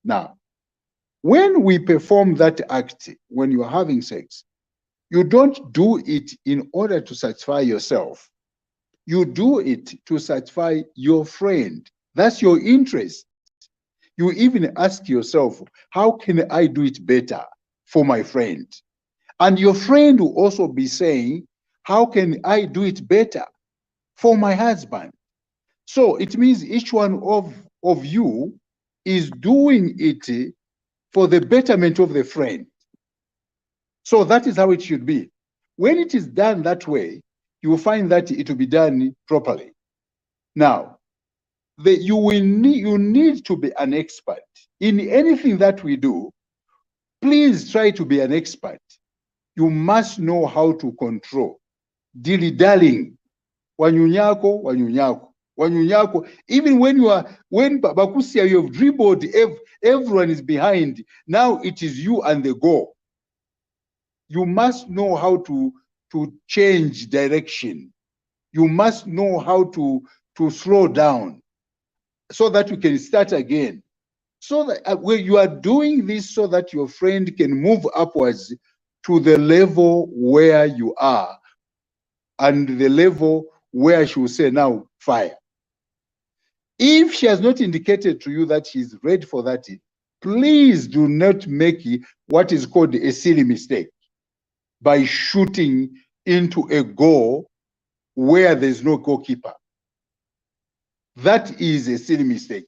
Speaker 3: Now, when we perform that act, when you're having sex, you don't do it in order to satisfy yourself. You do it to satisfy your friend. That's your interest. You even ask yourself, how can I do it better for my friend? And your friend will also be saying, how can I do it better for my husband? So it means each one of you is doing it for the betterment of the friend. So that is how it should be. When it is done that way, you will find that it will be done properly. Now, you need to be an expert in anything that we do. Please try to be an expert. You must know how to control. Dilly-dallying. Wanyunyako, wanyunyako, wanyunyako. Even when Bakusia, you have dribbled, everyone is behind. Now it is you and the goal. You must know how to change direction. You must know how to slow down so that you can start again. So that when you are doing this so that your friend can move upwards to the level where you are and the level where she will say, now fire. If she has not indicated to you that she's ready for that, please do not make what is called a silly mistake by shooting into a goal where there's no goalkeeper. That is a silly mistake.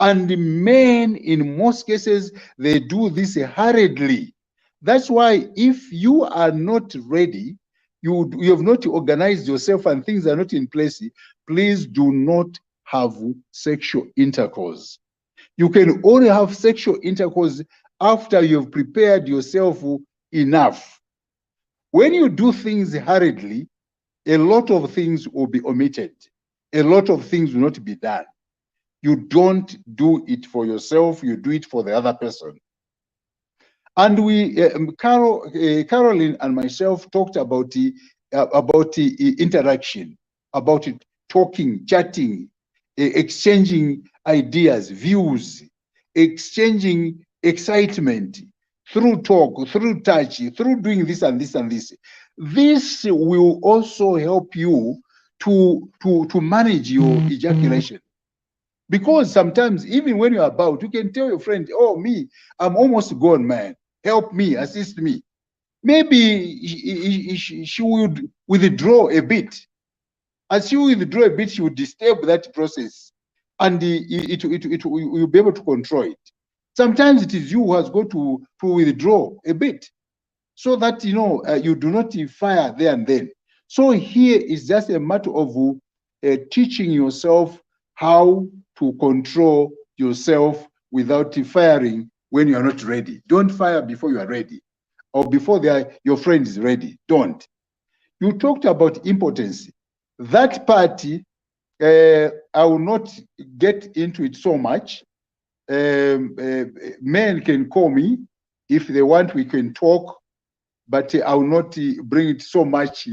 Speaker 3: And the men, in most cases, they do this hurriedly. That's why if you are not ready, you have not organized yourself and things are not in place, please do not have sexual intercourse. You can only have sexual intercourse after you've prepared yourself enough. When you do things hurriedly, a lot of things will be omitted. A lot of things will not be done. You don't do it for yourself, you do it for the other person. And we, Caroline and myself talked about the interaction, about it, talking, chatting, exchanging ideas, views, exchanging excitement through talk, through touch, through doing this and this and this. This will also help you to manage your ejaculation. Because sometimes, even when you're about, you can tell your friend, oh, me, I'm almost gone, man. Help me, assist me. Maybe she would withdraw a bit. As she withdraw a bit, she would disturb that process. And you'll be able to control it. Sometimes it is you who has got to withdraw a bit. So that, you know, you do not fire there and then. So here is just a matter of teaching yourself how to control yourself without firing when you are not ready. Don't fire before you are ready or before your friend is ready. Don't. You talked about impotence. That party, I will not get into it so much. Men can call me. If they want, we can talk, but I will not bring it so much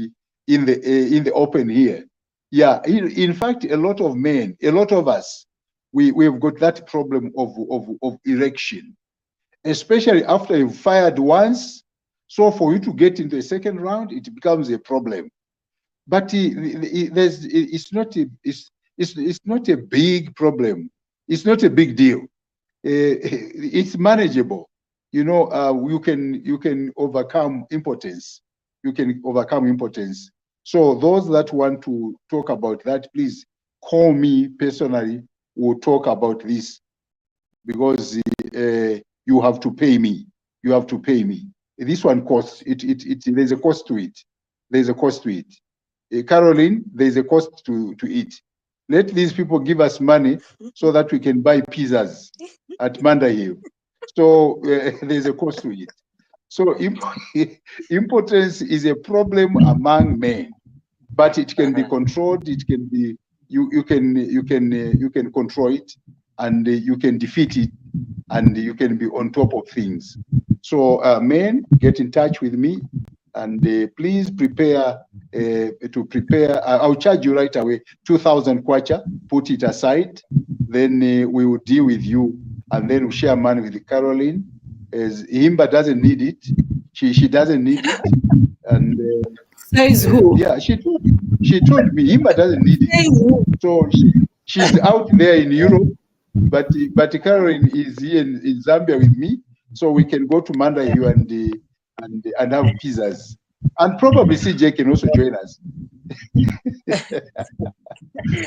Speaker 3: in the open here. Yeah, in fact, a lot of men, a lot of us, we've got that problem of erection, especially after you've fired once. So for you to get into a second round, it becomes a problem. But it's not a big problem. It's not a big deal. It's manageable. You know, you can overcome impotence. You can overcome impotence. So those that want to talk about that, please call me personally. We'll talk about this, because you have to pay me. You have to pay me. This one costs. There's a cost to it. There's a cost to it. Caroline, there's a cost to it. Let these people give us money so that we can buy pizzas at Manda Hill. So there's a cost to it. So impotence is a problem among men, but it can be controlled. It can be you can control it, and you can defeat it, and you can be on top of things. So men, get in touch with me, and please prepare to prepare. I'll charge you right away 2,000 kwacha. Put it aside. Then we will deal with you, and then we'll share money with Caroline. As Himba doesn't need it, she doesn't need it, and
Speaker 7: Says who?
Speaker 3: yeah, she told me Himba doesn't need it.
Speaker 7: Says who?
Speaker 3: So she's out there in Europe, but Caroline is here in Zambia with me, so we can go to Manda Hill and have pizzas, and probably CJ can also join us.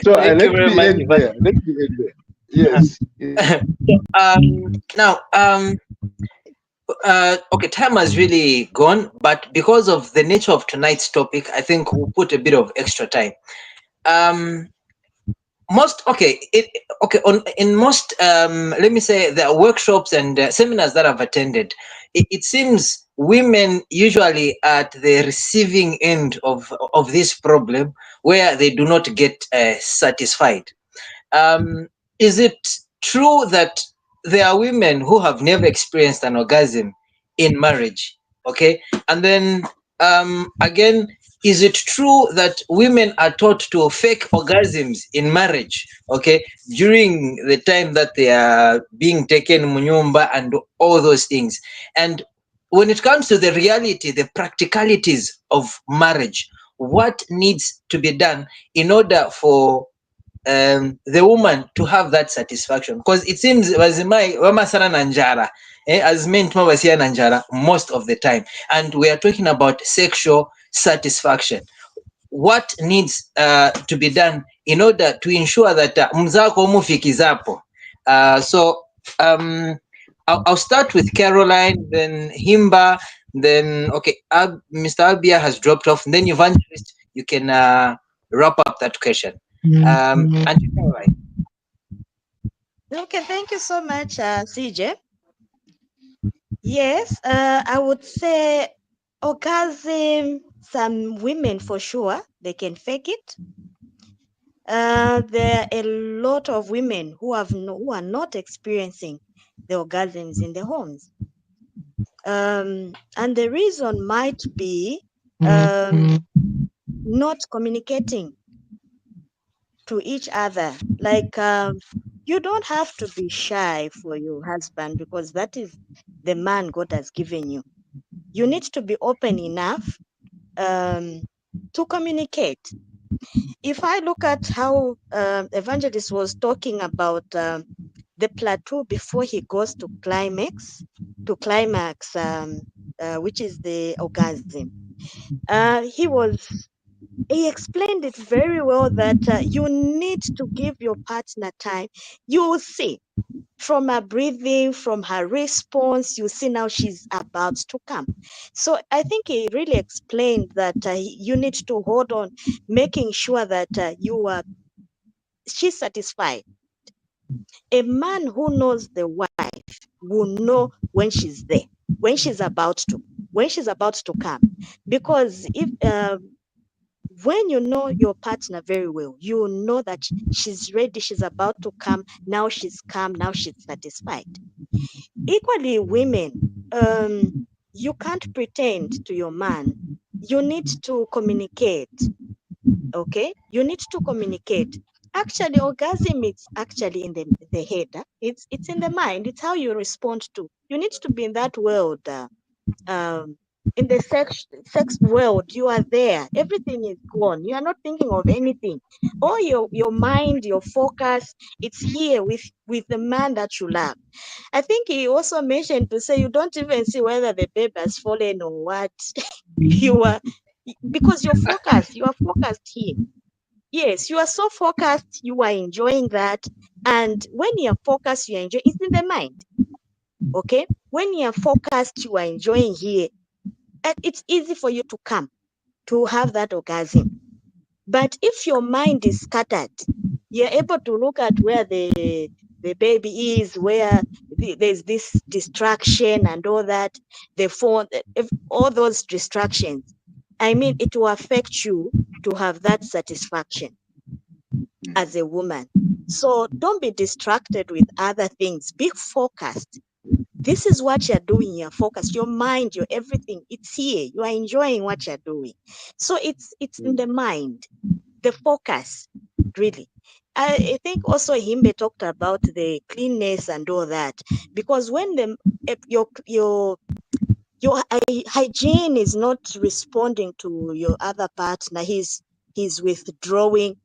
Speaker 3: So let me end there. Let me end there. Yes.
Speaker 2: Now, okay, time has really gone, but because of the nature of tonight's topic, I think we'll put a bit of extra time. In most let me say the workshops and seminars that I've attended, it seems women usually at the receiving end of this problem, where they do not get satisfied. Is it true that there are women who have never experienced an orgasm in marriage? Okay, and then again, is it true that women are taught to fake orgasms in marriage, okay, during the time that they are being taken munyumba and all those things? And when it comes to the reality, the practicalities of marriage, what needs to be done in order for the woman to have that satisfaction? Because it seems as men most of the time, and we are talking about sexual satisfaction. What needs to be done in order to ensure that mzako mufikizapo? So I'll start with Caroline, then Himba, then okay, Mr. Abia has dropped off, and then Evangelist, you can wrap up that question. And Caroline.
Speaker 4: Okay, thank you so much, CJ. Yes, I would say orgasm, some women for sure, they can fake it. There are a lot of women who are not experiencing the orgasms in their homes. And the reason might be not communicating to each other. Like, you don't have to be shy for your husband, because that is the man God has given you. You need to be open enough to communicate. If I look at how Evangelist was talking about the plateau before he goes to climax, which is the orgasm, he explained it very well, that you need to give your partner time. You will see from her breathing, from her response, you see now she's about to come. So I think he really explained that you need to hold on, making sure that she's satisfied. A man who knows the wife will know when she's there, when she's about to come. Because if when you know your partner very well, you know that she's ready, she's about to come, now she's calm, now she's satisfied. Equally, women, you can't pretend to your man. You need to communicate, okay? You need to communicate. Actually, orgasm is actually in the head. It's in the mind. It's how you respond to. You need to be in that world. In the sex world, you are there. Everything is gone. You are not thinking of anything. All your mind, your focus, it's here with the man that you love. I think he also mentioned to say you don't even see whether the babe has fallen or what. You are, because you are focused here. Yes, you are so focused, you are enjoying that. And when you are focused, you enjoy, it's in the mind. Okay? When you are focused, you are enjoying here. And it's easy for you to come to have that orgasm. But if your mind is scattered, you're able to look at where the baby is, where there's this distraction and all that, the phone, all those distractions. I mean, it will affect you to have that satisfaction as a woman. So don't be distracted with other things. Be focused. This is what you're doing. You're focused. Your mind, your everything, it's here. You are enjoying what you're doing. So it's in the mind, the focus, really. I think also Himbe talked about the cleanness and all that, because when your hygiene is not responding to your other partner, he's withdrawing.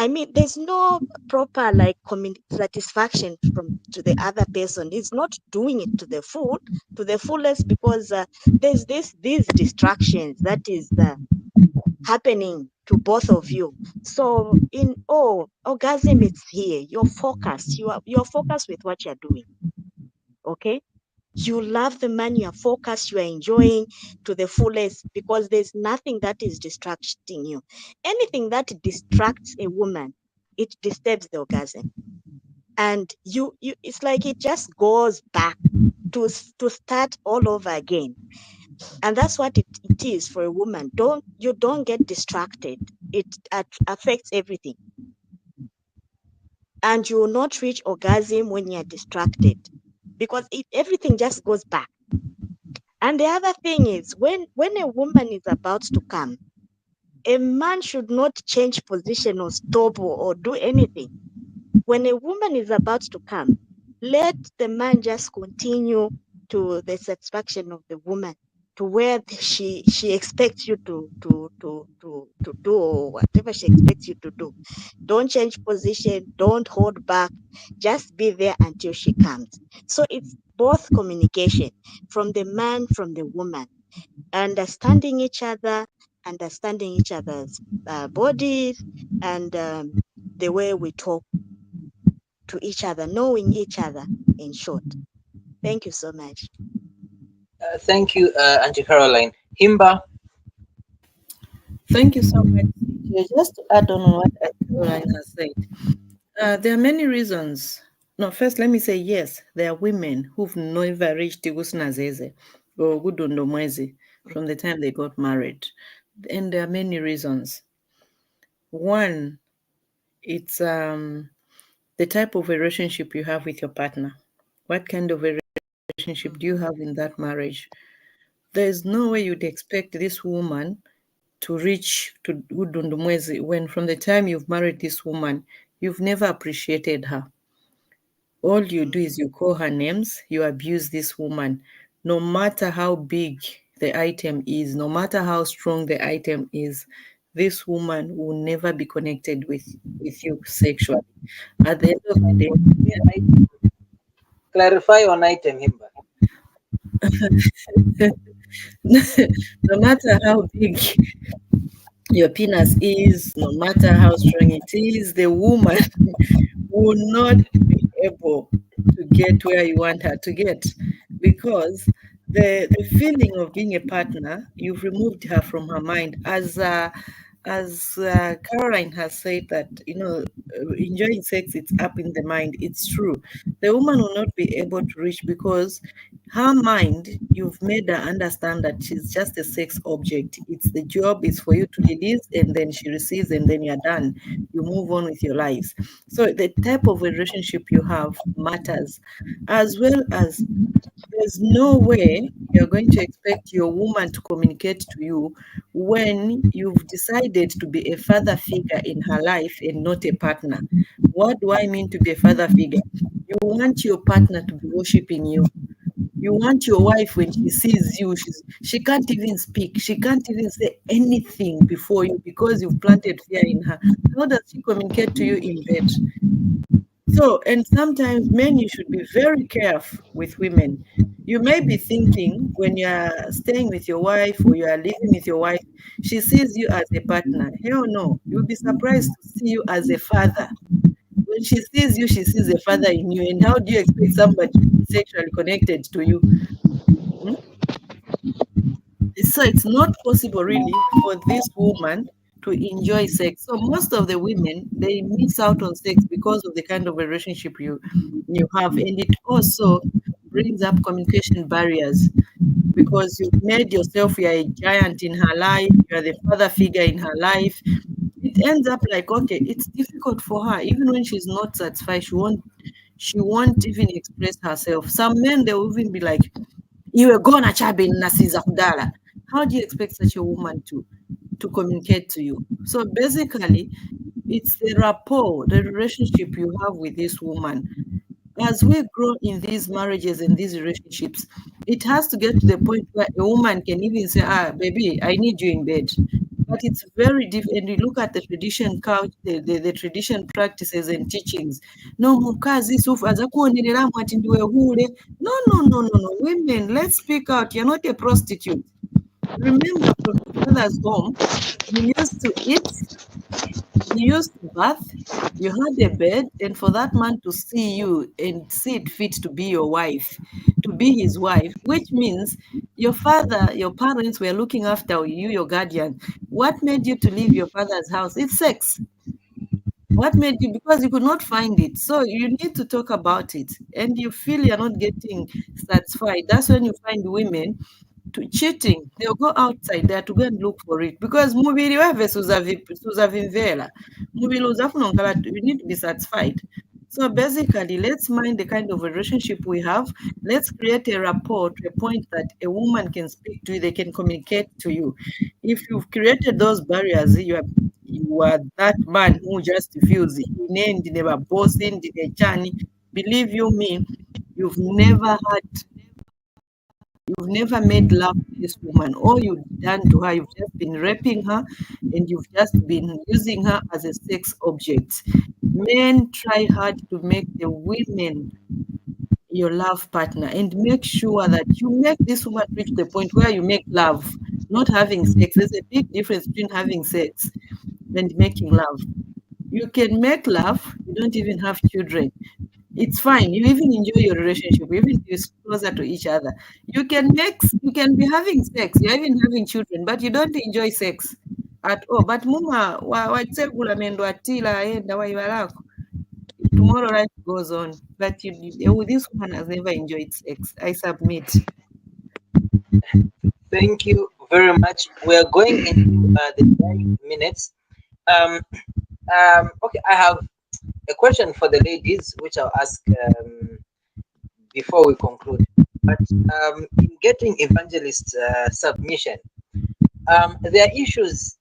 Speaker 4: I mean, there's no proper like satisfaction to the other person. He's not doing it to the fullest, because there's these distractions that is happening to both of you. So orgasm is here. You're focused. You're focused with what you're doing. Okay. You love the man, you're focused, you are enjoying to the fullest, because there's nothing that is distracting you. Anything that distracts a woman, it disturbs the orgasm. And you it's like it just goes back to start all over again. And that's what it is for a woman. You don't get distracted. It affects everything. And you will not reach orgasm when you're distracted, because everything just goes back. And the other thing is, when a woman is about to come, a man should not change position or stop or do anything. When a woman is about to come, let the man just continue to the satisfaction of the woman, to where she expects you to do, or whatever she expects you to do. Don't change position, don't hold back, just be there until she comes. So it's both communication from the man, from the woman, understanding each other, understanding each other's bodies, and the way we talk to each other, knowing each other, in short. Thank you so much.
Speaker 2: Thank you, Auntie Caroline. Himba.
Speaker 7: Thank you so much. Just to add on what Caroline has said, there are many reasons. No, first, let me say yes, there are women who've never reached Tigusnazeze or Gudundomwezi from the time they got married. And there are many reasons. One, it's the type of relationship you have with your partner. What kind of a relationship do you have in that marriage? There's no way you'd expect this woman to reach to Udundumwezi when from the time you've married this woman, you've never appreciated her. All you do is you call her names, you abuse this woman. No matter how big the item is, no matter how strong the item is, this woman will never be connected with you sexually. At the end of the day,
Speaker 2: Clarify on item, Himba.
Speaker 7: no matter how big your penis is, no matter how strong it is, the woman will not be able to get where you want her to get, because the feeling of being a partner, you've removed her from her mind. As Caroline has said that, enjoying sex, it's up in the mind. It's true. The woman will not be able to reach, because her mind, you've made her understand that she's just a sex object. It's the job is for you to release, and then she receives, and then you're done. You move on with your lives. So the type of relationship you have matters, as well as there's no way you're going to expect your woman to communicate to you when you've decided to be a father figure in her life and not a partner. What do I mean to be a father figure? You want your partner to be worshiping you. You want your wife, when she sees you, she can't even speak. She can't even say anything before you because you've planted fear in her. How does she communicate to you in bed? So, and sometimes men, you should be very careful with women. You may be thinking when you're staying with your wife or you are living with your wife, she sees you as a partner. Hell no. You'll be surprised to see you as a father. When she sees you, she sees a father in you. And how do you expect somebody to be sexually connected to you? Hmm? So it's not possible really for this woman to enjoy sex. So most of the women, they miss out on sex because of the kind of relationship you have. And it also brings up communication barriers because you've made yourself, you're a giant in her life, you're the father figure in her life. It ends up like, okay, it's difficult for her. Even when she's not satisfied, she won't even express herself. Some men, they will even be like, you were gonna chabe nasiza kudala. How do you expect such a woman to communicate to you? So basically, it's the rapport, the relationship you have with this woman. As we grow in these marriages and these relationships, it has to get to the point where a woman can even say, baby, I need you in bed. But it's very different. And you look at the tradition couch, the tradition practices and teachings. No, mukazi sufu aza kuonerera mwati ndiwe hule. No. Women, let's speak out. You're not a prostitute. Remember, from your father's home, you used to eat, you used to bath, you had a bed, and for that man to see you and see it fit to be your wife, to be his wife, which means your father, your parents were looking after you, your guardian. What made you to leave your father's house? It's sex. What made you? Because you could not find it. So you need to talk about it. And you feel you're not getting satisfied. That's when you find women to cheating. They'll go outside there to go and look for it. Because mubiri weve suzavimvela. Mubili uzafuna nkala, you need to be satisfied. So basically, let's mind the kind of relationship we have. Let's create a rapport to a point that a woman can speak to you, they can communicate to you. If you've created those barriers, you are that man who just feels never bossing, believe you me, you've never made love to this woman. All you've done to her, you've just been raping her and you've just been using her as a sex object. Men try hard to make the women your love partner and make sure that you make this woman reach the point where you make love, not having sex. There's a big difference between having sex and making love. You can make love, you don't even have children. It's fine. You even enjoy your relationship, even if you're closer to each other. You can be having sex, you're even having children, but you don't enjoy sex at all. But muma watsegula mendo atila enda waibalako. Tomorrow life goes on. But this woman has never enjoyed sex. I submit.
Speaker 2: Thank you very much. We're going into the 9 minutes. Okay, I have a question for the ladies, which I'll ask before we conclude. But in getting Evangelist submission, there are issues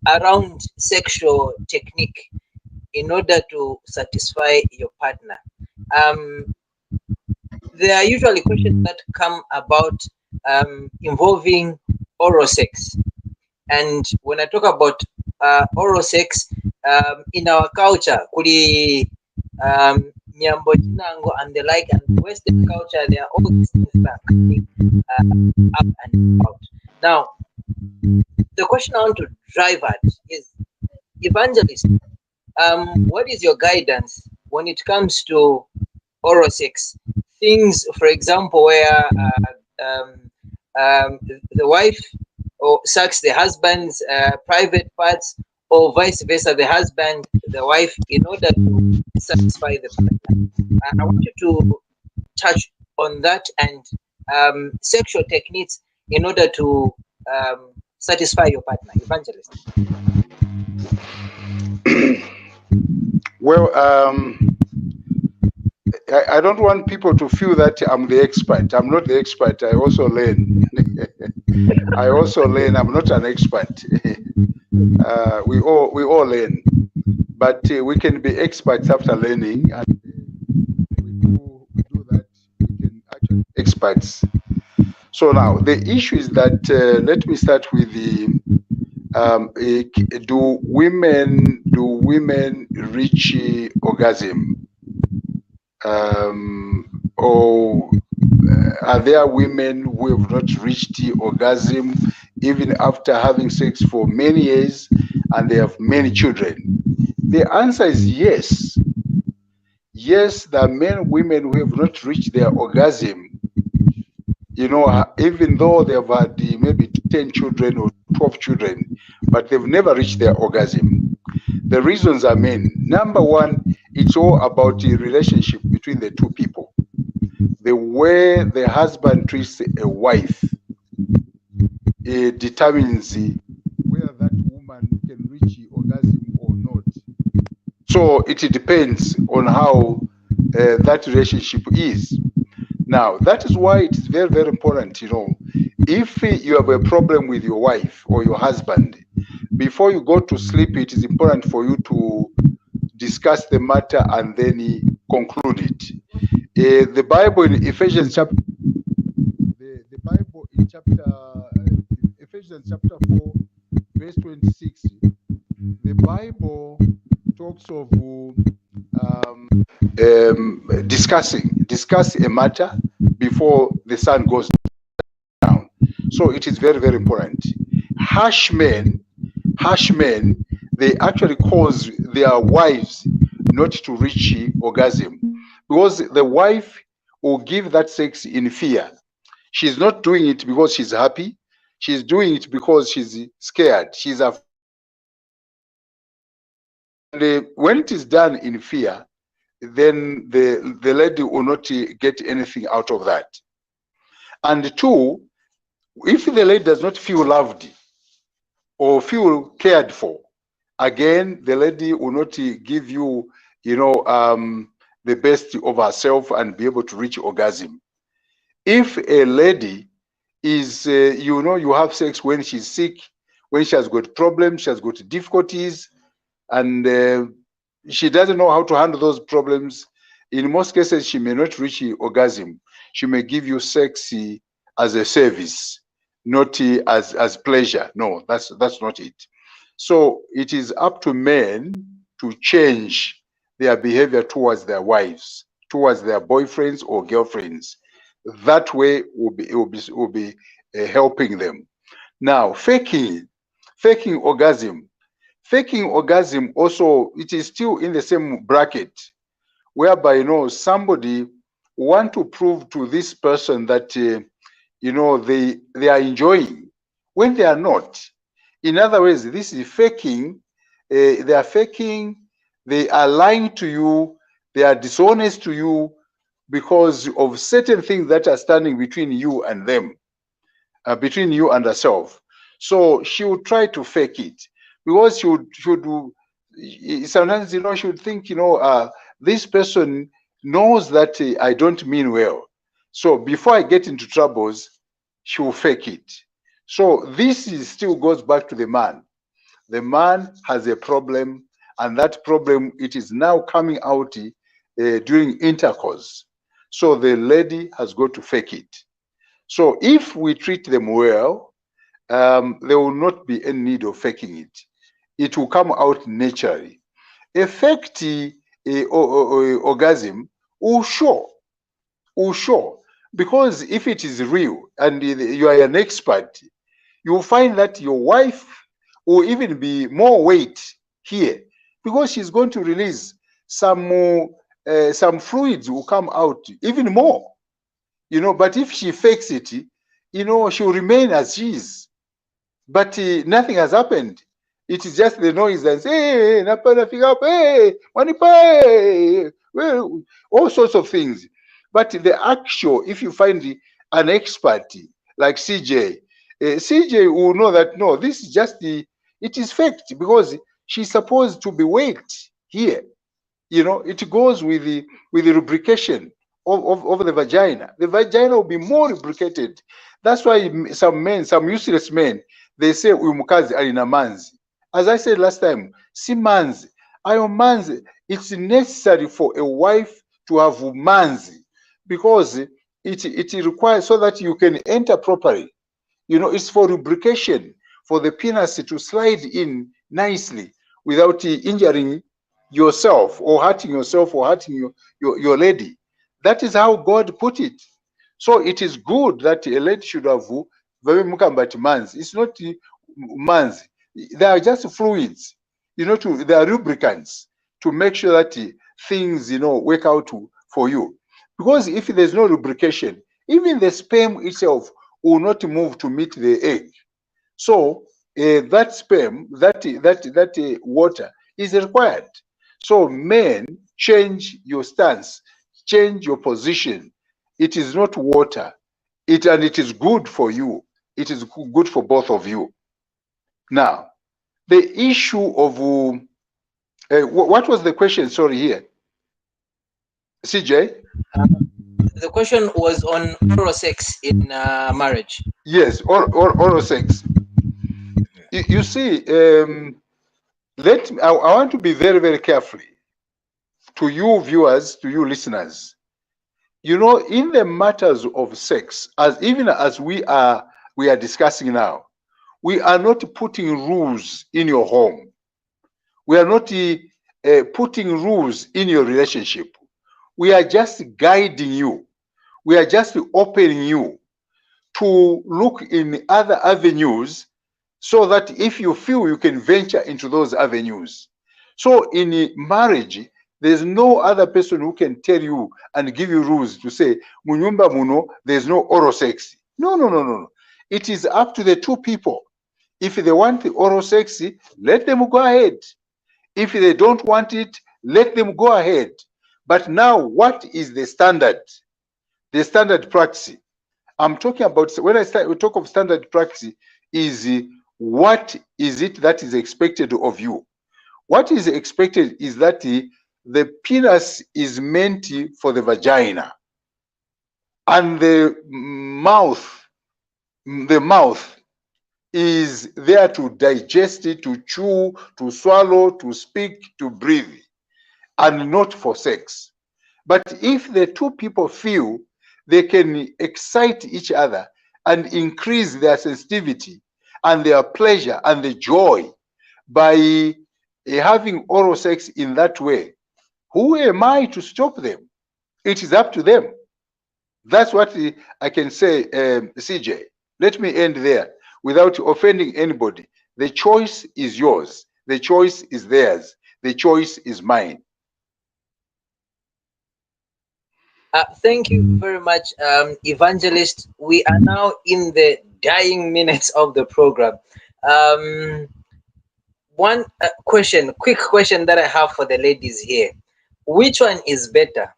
Speaker 2: around sexual technique in order to satisfy your partner. There are usually questions that come about involving oral sex. And when I talk about oral sex, in our culture, kuli nyambo chinango and the like, and Western culture, there are all these things that are coming up and out. Now, the question I want to drive at is, Evangelist, what is your guidance when it comes to oral sex? Things, for example, where the wife or sucks the husband's private parts, or vice versa, the husband, the wife, in order to satisfy the partner. I want you to touch on that and sexual techniques in order to satisfy your partner. Evangelist.
Speaker 3: Well, I don't want people to feel that I'm the expert. I'm not the expert. I also learn. I also learn. I'm not an expert. We all learn, but we can be experts after learning, and we do that. We can actually experts. So now the issue is that let me start with the do women reach orgasm, or are there women who have not reached orgasm even after having sex for many years and they have many children? The answer is yes. Yes, there are many women who have not reached their orgasm, you know, even though they've had maybe 10 children or 12 children, but they've never reached their orgasm. The reasons are many. Number one, it's all about the relationship between the two people. The way the husband treats a wife determines whether that woman can reach orgasm or not. So it depends on how that relationship is. Now, that is why it is very, very important, you know, if you have a problem with your wife or your husband, before you go to sleep, it is important for you to discuss the matter and then conclude it. The Bible in Ephesians chapter, the Bible in Ephesians chapter 4, verse 26, the Bible talks of discuss a matter before the sun goes down. So it is very, very important. Harsh men, they actually cause their wives not to reach orgasm because the wife will give that sex in fear. She's not doing it because she's happy. She's doing it because she's scared. She's afraid. And when it is done in fear, then the lady will not get anything out of that. And two, if the lady does not feel loved or feel cared for, again, the lady will not give you, you know, the best of herself and be able to reach orgasm. If a lady is, you know, you have sex when she's sick, when she has got problems, she has got difficulties, and she doesn't know how to handle those problems, in most cases, she may not reach orgasm. She may give you sex as a service, not as pleasure. No, that's not it. So it is up to men to change their behavior towards their wives, towards their boyfriends or girlfriends. That way will be helping them. Now, faking orgasm. Faking orgasm also, it is still in the same bracket, whereby, you know, somebody want to prove to this person that, you know, they are enjoying when they are not. In other words, this is faking. They are faking. They are lying to you. They are dishonest to you because of certain things that are standing between you and them, between you and herself. So she will try to fake it because she would sometimes, you know, she would think, you know, this person knows that I don't mean well. So before I get into troubles, she will fake it. So this still goes back to the man. The man has a problem, and that problem, it is now coming out during intercourse. So the lady has got to fake it. So if we treat them well, there will not be any need of faking it. It will come out naturally. A faked orgasm will show, because if it is real and you are an expert, you will find that your wife will even be more weight here because she's going to release some fluids will come out even more, you know. But if she fakes it, you know, she will remain as she is, but nothing has happened. It is just the noise and say, hey, well, all sorts of things. But the actual, if you find an expert like CJ, CJ will know that no, this is just it is faked because she's supposed to be waked here. You know, it goes with the lubrication of the vagina. The vagina will be more lubricated. That's why some men, some useless men, they say umukazi alina manzi. As I said last time, si manzi. Ayo manzi, it's necessary for a wife to have manzi because it requires so that you can enter properly. You know, it's for lubrication, for the penis to slide in nicely without injuring yourself or hurting yourself or hurting your lady. That is how God put it. So it is good that a lady should have very mukambati mans. It's not mans. They are just fluids, you know, they are lubricants to make sure that things, you know, work out for you. Because if there's no lubrication, even the sperm itself will not move to meet the egg. So that sperm, that water is required. So men, change your stance, change your position. It is not water. And it is good for you. It is good for both of you. Now, the issue of what was the question? Sorry, here, CJ.
Speaker 2: The question was on oral sex in marriage.
Speaker 3: Yes, or oral sex. You see, I want to be very, very careful to you viewers, to you listeners. You know, in the matters of sex, even as we are discussing now, we are not putting rules in your home. We are not putting rules in your relationship. We are just guiding you. We are just opening you to look in other avenues so that if you feel you can venture into those avenues. So in marriage, there's no other person who can tell you and give you rules to say, munyumba muno, there's no oral sex. No. It is up to the two people. If they want the oral sex, let them go ahead. If they don't want it, let them go ahead. But now, what is the standard? The standard practice. I'm talking about, when we talk of standard practice, is what is it that is expected of you? What is expected is that the penis is meant for the vagina, and the mouth is there to digest it, to chew, to swallow, to speak, to breathe, and not for sex. But if the two people feel they can excite each other and increase their sensitivity and their pleasure and the joy by having oral sex in that way, who am I to stop them? It is up to them. That's what I can say, CJ. Let me end there without offending anybody. The choice is yours. The choice is theirs. The choice is mine.
Speaker 2: Thank you very much, Evangelist. We are now in the dying minutes of the program. One quick question that I have for the ladies here. Which one is better?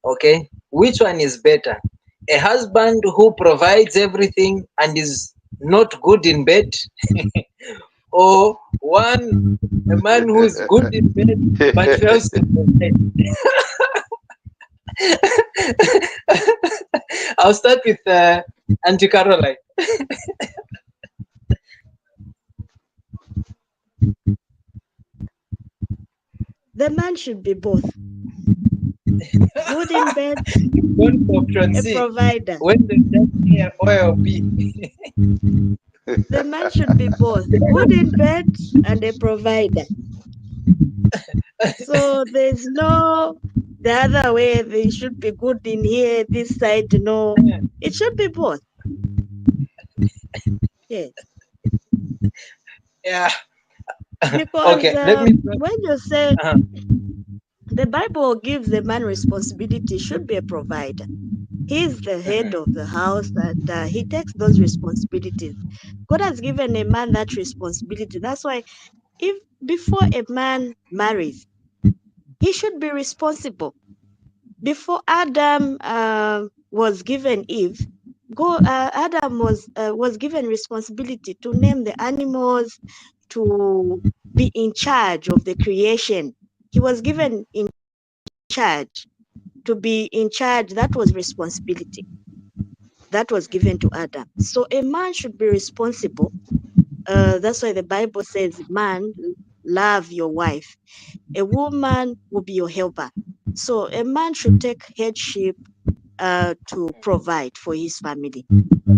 Speaker 2: Okay, which one is better? A husband who provides everything and is not good in bed, or a man who is good in bed but fails to provide? I'll start with Auntie Caroline.
Speaker 4: The man should be both. Good in bed, a provider.
Speaker 2: When the oil be.
Speaker 4: The man should be both. Good in bed and a provider. So there's no the other way. They should be good in here, this side. No, it should be both. Yes.
Speaker 2: Yeah.
Speaker 4: Because
Speaker 2: okay,
Speaker 4: when you say the Bible gives the man responsibility, should be a provider. He's the head of the house, and he takes those responsibilities. God has given a man that responsibility. That's why, if before a man marries, he should be responsible. Before Adam was given Eve, Adam was given responsibility to name the animals, to be in charge of the creation. He was given in charge, to be in charge. That was responsibility that was given to Adam. So a man should be responsible. That's why the Bible says, man, love your wife. A woman will be your helper. So a man should take headship to provide for his family.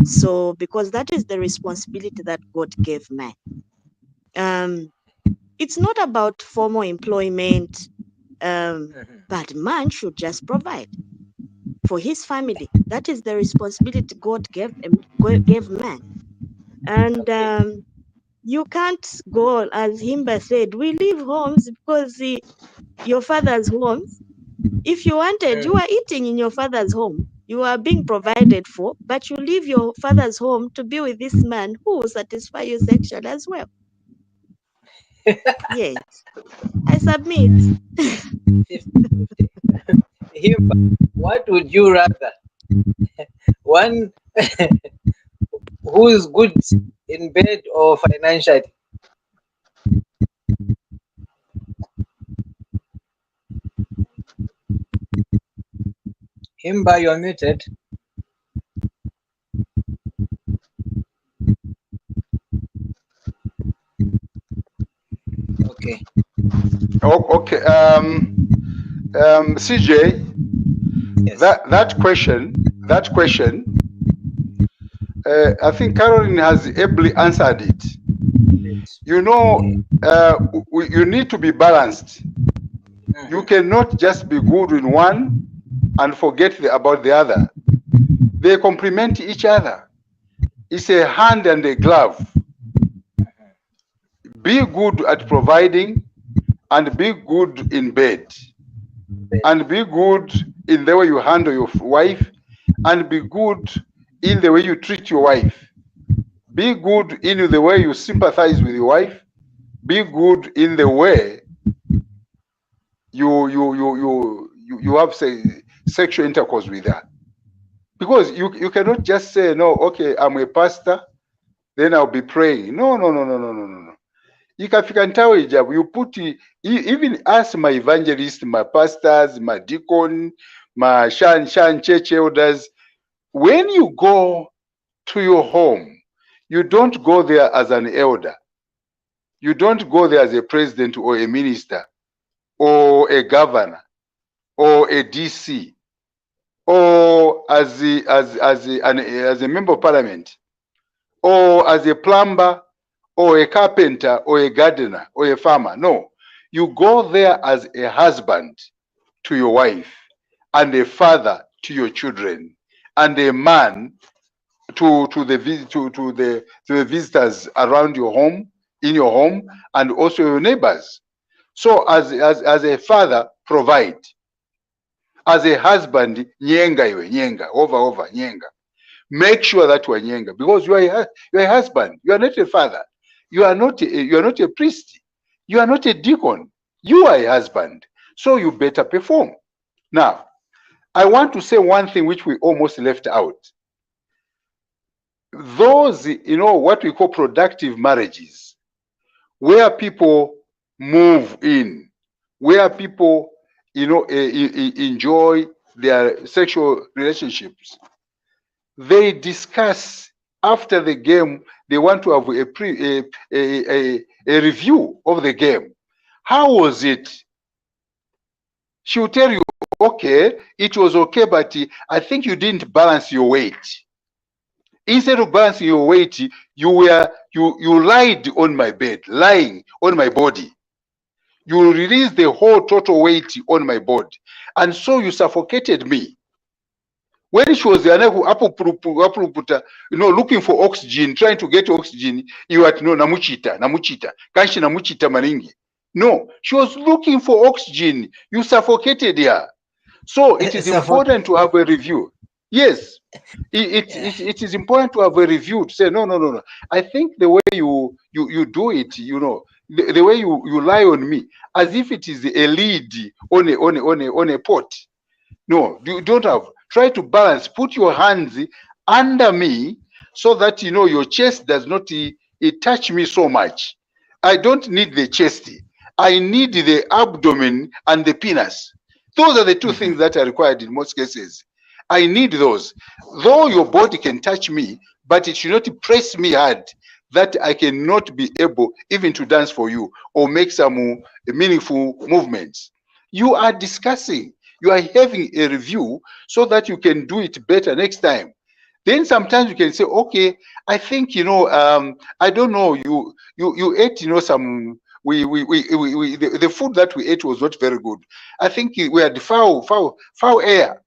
Speaker 4: So, because that is the responsibility that God gave man. It's not about formal employment, but man should just provide for his family. That is the responsibility God gave man. And you can't go, as Himba said, we leave homes because your father's homes. If you wanted, you are eating in your father's home. You are being provided for, but you leave your father's home to be with this man who will satisfy you sexually as well. Yes, I submit.
Speaker 2: Himba, what would you rather? One who is good in bed or financially? Himba, you're muted. Okay.
Speaker 3: Okay. CJ,
Speaker 2: Yes.
Speaker 3: that question, I think Caroline has ably answered it. You know, you need to be balanced. You cannot just be good in one and forget about the other. They complement each other. It's a hand and a glove. Be good at providing and be good in bed. And be good in the way you handle your wife and be good in the way you treat your wife. Be good in the way you sympathize with your wife. Be good in the way you have sexual intercourse with her. Because you cannot just say, no, okay, I'm a pastor, then I'll be praying. No. Ikafika ntawe ijabu, you put, even us, my evangelist, my pastors, my deacon, my shan church elders, when you go to your home, you don't go there as an elder. You don't go there as a president or a minister or a governor or a DC or as a member of parliament or as a plumber or a carpenter or a gardener or a farmer. No, you go there as a husband to your wife and a father to your children and a man to the visitors around your home, in your home, and also your neighbors. So as a father, provide. As a husband, nyenga, over, nyenga. Make sure that you are nyenga, because you are a husband. You are not a father. You are not a priest. You are not a deacon. You are a husband. So you better perform. Now, I want to say one thing which we almost left out. Those, what we call productive marriages, where people move in, where people, enjoy their sexual relationships, they discuss after the game. They want to have a review of the game. How was it? She'll tell you, okay, it was okay, but I think you didn't balance your weight. Instead of balancing your weight, you lied on my bed, lying on my body. You released the whole total weight on my body, and so you suffocated me. When she was looking for oxygen, trying to get oxygen, you had no namuchita, kanshi namuchita maringi. No, she was looking for oxygen. You suffocated her. So it is important to have a review. Yes, it is important to have a review to say no. I think the way you do it, the way you lie on me, as if it is a lead on a pot. No, you don't have. Try to balance. Put your hands under me so that your chest does not touch me so much. I don't need the chest. I need the abdomen and the penis. Those are the two things that are required in most cases. I need those. Though your body can touch me, but it should not press me hard that I cannot be able even to dance for you or make some meaningful movements. You are discussing. You are having a review so that you can do it better next time. Then sometimes you can say, okay, I think, I don't know, you ate, some, the food that we ate was not very good. I think we had foul air.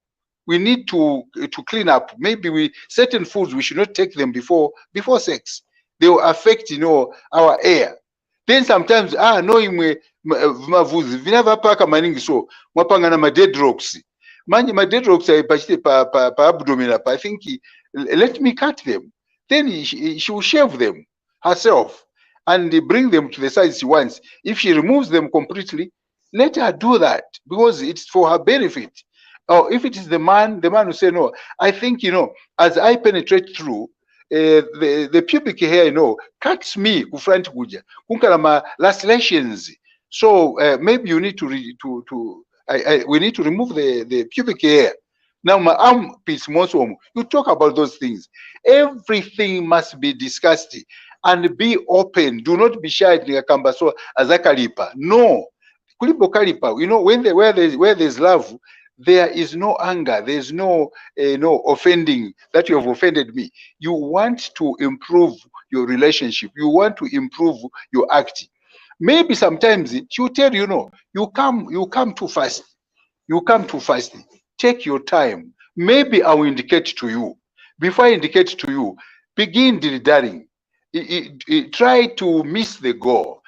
Speaker 3: We need to clean up. Maybe certain foods we should not take them before sex. They will affect, our air. Then sometimes no imwe mavuzi vinavapaka maningi so mwapangana madedrocks. Manje madedrocks aipachite pa abdomen apa. I think let me cut them. Then she will shave them herself and bring them to the size she wants. If she removes them completely, let her do that because it's for her benefit. Or if it is the man will say, no, I think, as I penetrate through, the pubic hair, cuts me kufront kuja kunkalama lacerations. So maybe you need to we need to remove the pubic hair. Now my armpits also. You talk about those things. Everything must be discussed and be open. Do not be shy. So azakalipa. No, kulipo kalipa. Where there's love, there is no anger. There's no offending that you have offended me. You want to improve your relationship. You want to improve your act. Maybe sometimes she'll tell you, you come too fast. You come too fast. Take your time. Maybe I will indicate to you. Before I indicate to you, begin dildaring. Try to miss the goal.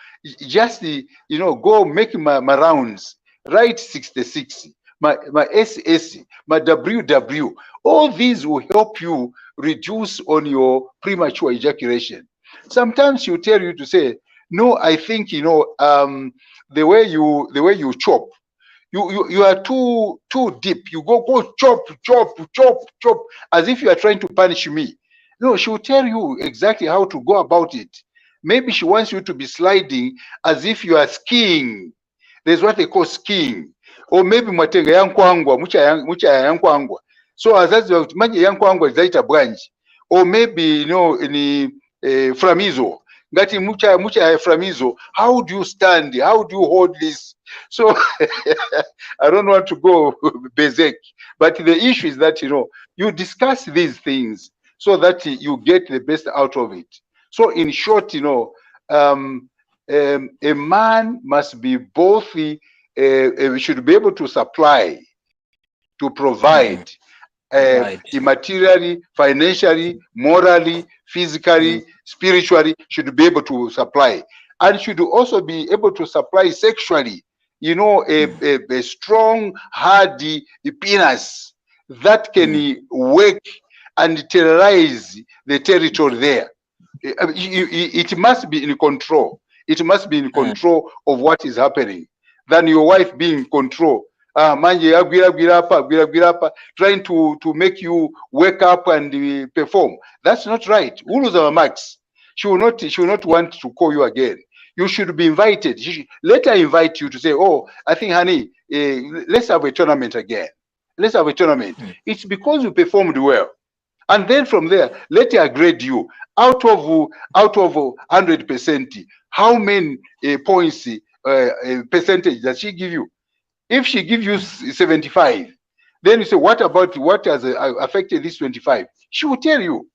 Speaker 3: Just go make my rounds. Write 66. My SS, my WW. All these will help you reduce on your premature ejaculation. Sometimes you tell you to say, no, I think the way you chop, you are too deep. You go chop as if you are trying to punish me. No, she will tell you exactly how to go about it. Maybe she wants you to be sliding as if you are skiing. There's what they call skiing. Or maybe mwatenga yankwangwa, mucha yankwangwa. So azazi wa manje yankwangwa zaita branch. Or maybe ni framizo. Ngati mucha framizo. How do you stand? How do you hold this? So I don't want to go basic, but the issue is that you discuss these things so that you get the best out of it. So in short, a man must be both should be able to supply, to provide, immaterially, financially, morally, physically, spiritually, should be able to supply, and should also be able to supply sexually. A strong, hardy penis that can work and terrorize the territory there. It must be in control. It must be in control of what is happening. Than your wife being in control. Manje agwira trying to make you wake up and perform. That's not right. Ulu za max. She will not want to call you again. You should be invited. Let her invite you to say, oh, I think, honey, let's have a tournament again. Let's have a tournament. It's because you performed well. And then from there, let her grade you. Out of 100%, how many points, percentage does she give you? If she gives you 75, then you say, what has affected this 25? She will tell you,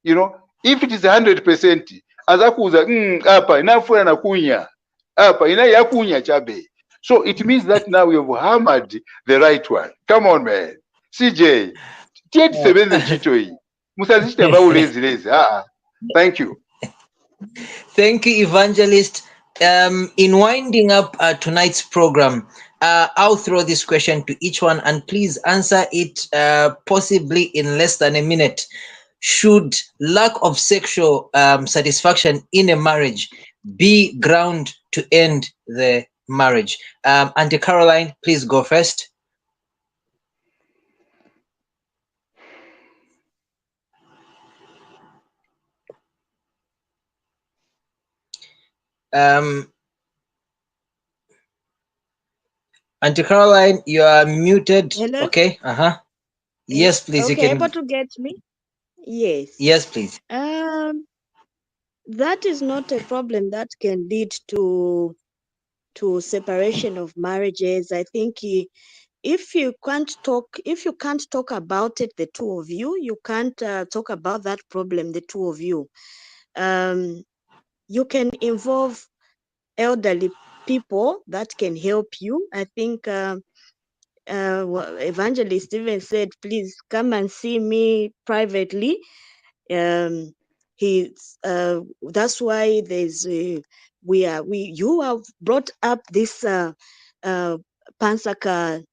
Speaker 3: if it is 100%, azakuza apa inafura na kunya apa ina yakunya chabe. So it means that now we have hammered the right one. Come on, man. CJ, thank you.
Speaker 2: Thank you, Evangelist. In winding up tonight's program, I'll throw this question to each one, and please answer it possibly in less than a minute. Should lack of sexual satisfaction in a marriage be ground to end the marriage? Auntie Caroline, please go first. Auntie Caroline, you are muted.
Speaker 4: Hello?
Speaker 2: Okay. Yes, please.
Speaker 4: Okay,
Speaker 2: you can.
Speaker 4: able to get me? Yes.
Speaker 2: Yes, please.
Speaker 4: That is not a problem that can lead to separation of marriages. I think if you can't talk about it, the two of you, you can't talk about that problem, the two of you. You can involve elderly people that can help you. I think Evangelist even said, please come and see me privately. That's why there's you have brought up this NSAKA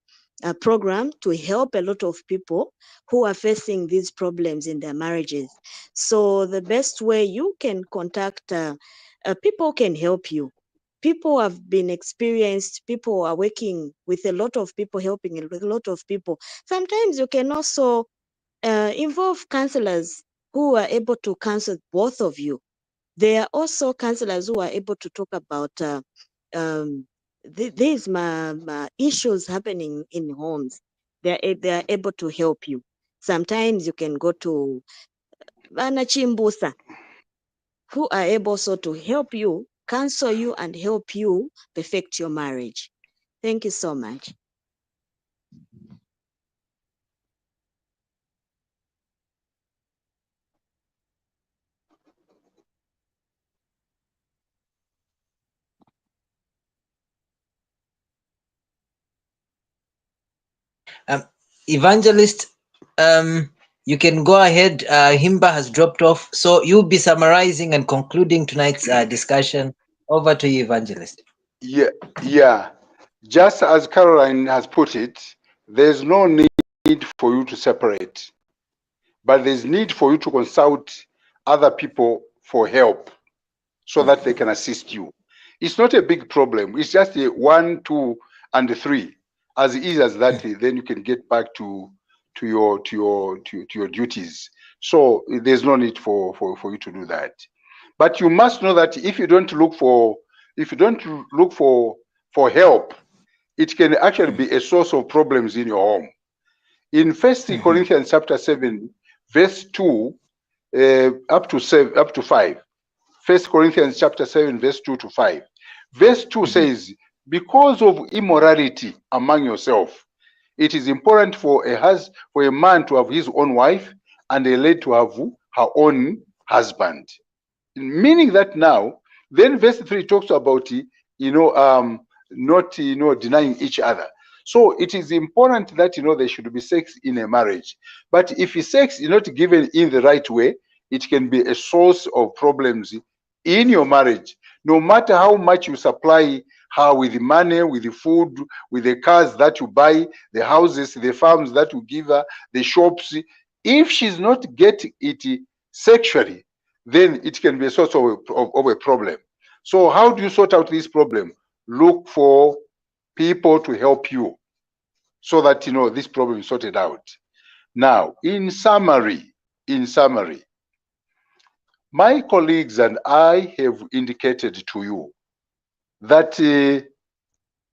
Speaker 4: program to help a lot of people who are facing these problems in their marriages. So the best way you can contact people can help you. People have been experienced, people are working with a lot of people, helping a lot of people. Sometimes you can also involve counselors who are able to counsel both of you. There are also counselors who are able to talk about these issues happening in homes. They are able to help you. Sometimes you can go to Vanachimbusa, who are able so to help you, counsel you, and help you perfect your marriage. Thank you so much.
Speaker 2: Evangelist, you can go ahead. Himba has dropped off, so you'll be summarizing and concluding tonight's discussion. Over to you, Evangelist.
Speaker 3: Yeah. Just as Caroline has put it, there's no need for you to separate, but there's need for you to consult other people for help so that they can assist you. It's not a big problem. It's just a 1, 2, and 3. As easy as that, then you can get back to your duties. So there's no need for you to do that. But you must know that if you don't look for help, it can actually be a source of problems in your home. In 1 Corinthians chapter 7, verse 2 up to 5. 1 Corinthians chapter 7, verse 2 to 5. Verse 2 says, because of immorality among yourself, it is important for a man to have his own wife and a lady to have her own husband. Meaning that now, then verse 3 talks about not denying each other. So it is important that there should be sex in a marriage. But if sex is not given in the right way, it can be a source of problems in your marriage. No matter how much you supply her with the money, with the food, with the cars that you buy, the houses, the farms that you give her, the shops, if she's not getting it sexually, then it can be a source of a problem. So how do you sort out this problem? Look for people to help you so that this problem is sorted out. Now, in summary, my colleagues and I have indicated to you that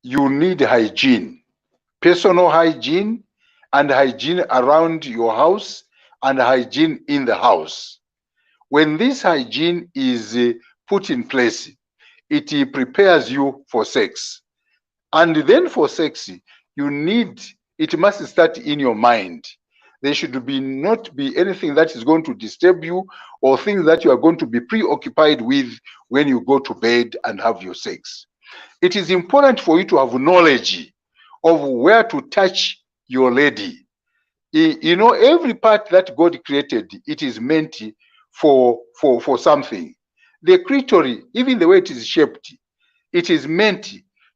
Speaker 3: you need hygiene, personal hygiene, and hygiene around your house, and hygiene in the house. When this hygiene is put in place, it prepares you for sex. And then for sex, it must start in your mind. There should not be anything that is going to disturb you or things that you are going to be preoccupied with when you go to bed and have your sex. It is important for you to have knowledge of where to touch your lady. Every part that God created, it is meant for something. The clitoris, even the way it is shaped, it is meant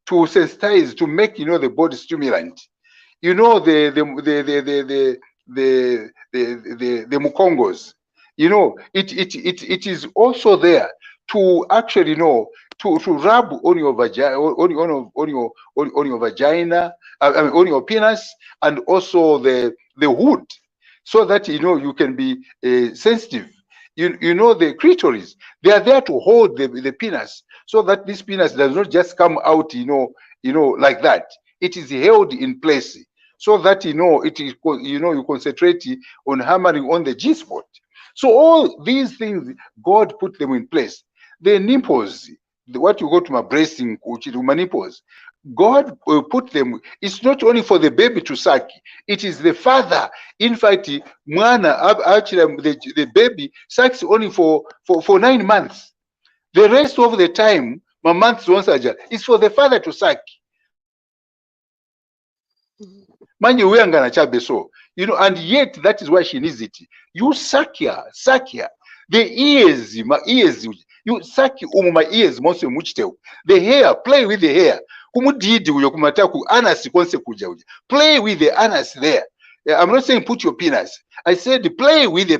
Speaker 3: to sensitize, to make the body stimulant. The mukongos. It is also there to actually to rub on your vagina, on your vagina, on your penis, and also the hood, so that you can be sensitive. The clitoris, they are there to hold the penis, so that this penis does not just come out like that. It is held in place so that it is you concentrate on hammering on the G spot. So all these things, God put them in place. The nipples, what you go to my breasting, my nipples, God put them, it's not only for the baby to suck, it is the father. In fact, mwana, actually the baby sucks only for 9 months. The rest of the time, my months once is for the father to suck. Manje uyanga chabe so, you know, and yet that is why she needs it. You suck here. The ears, my ears, you suck my ears, most of the hair, play with the hair. Play with the anus there. I'm not saying put your penis. I said play with the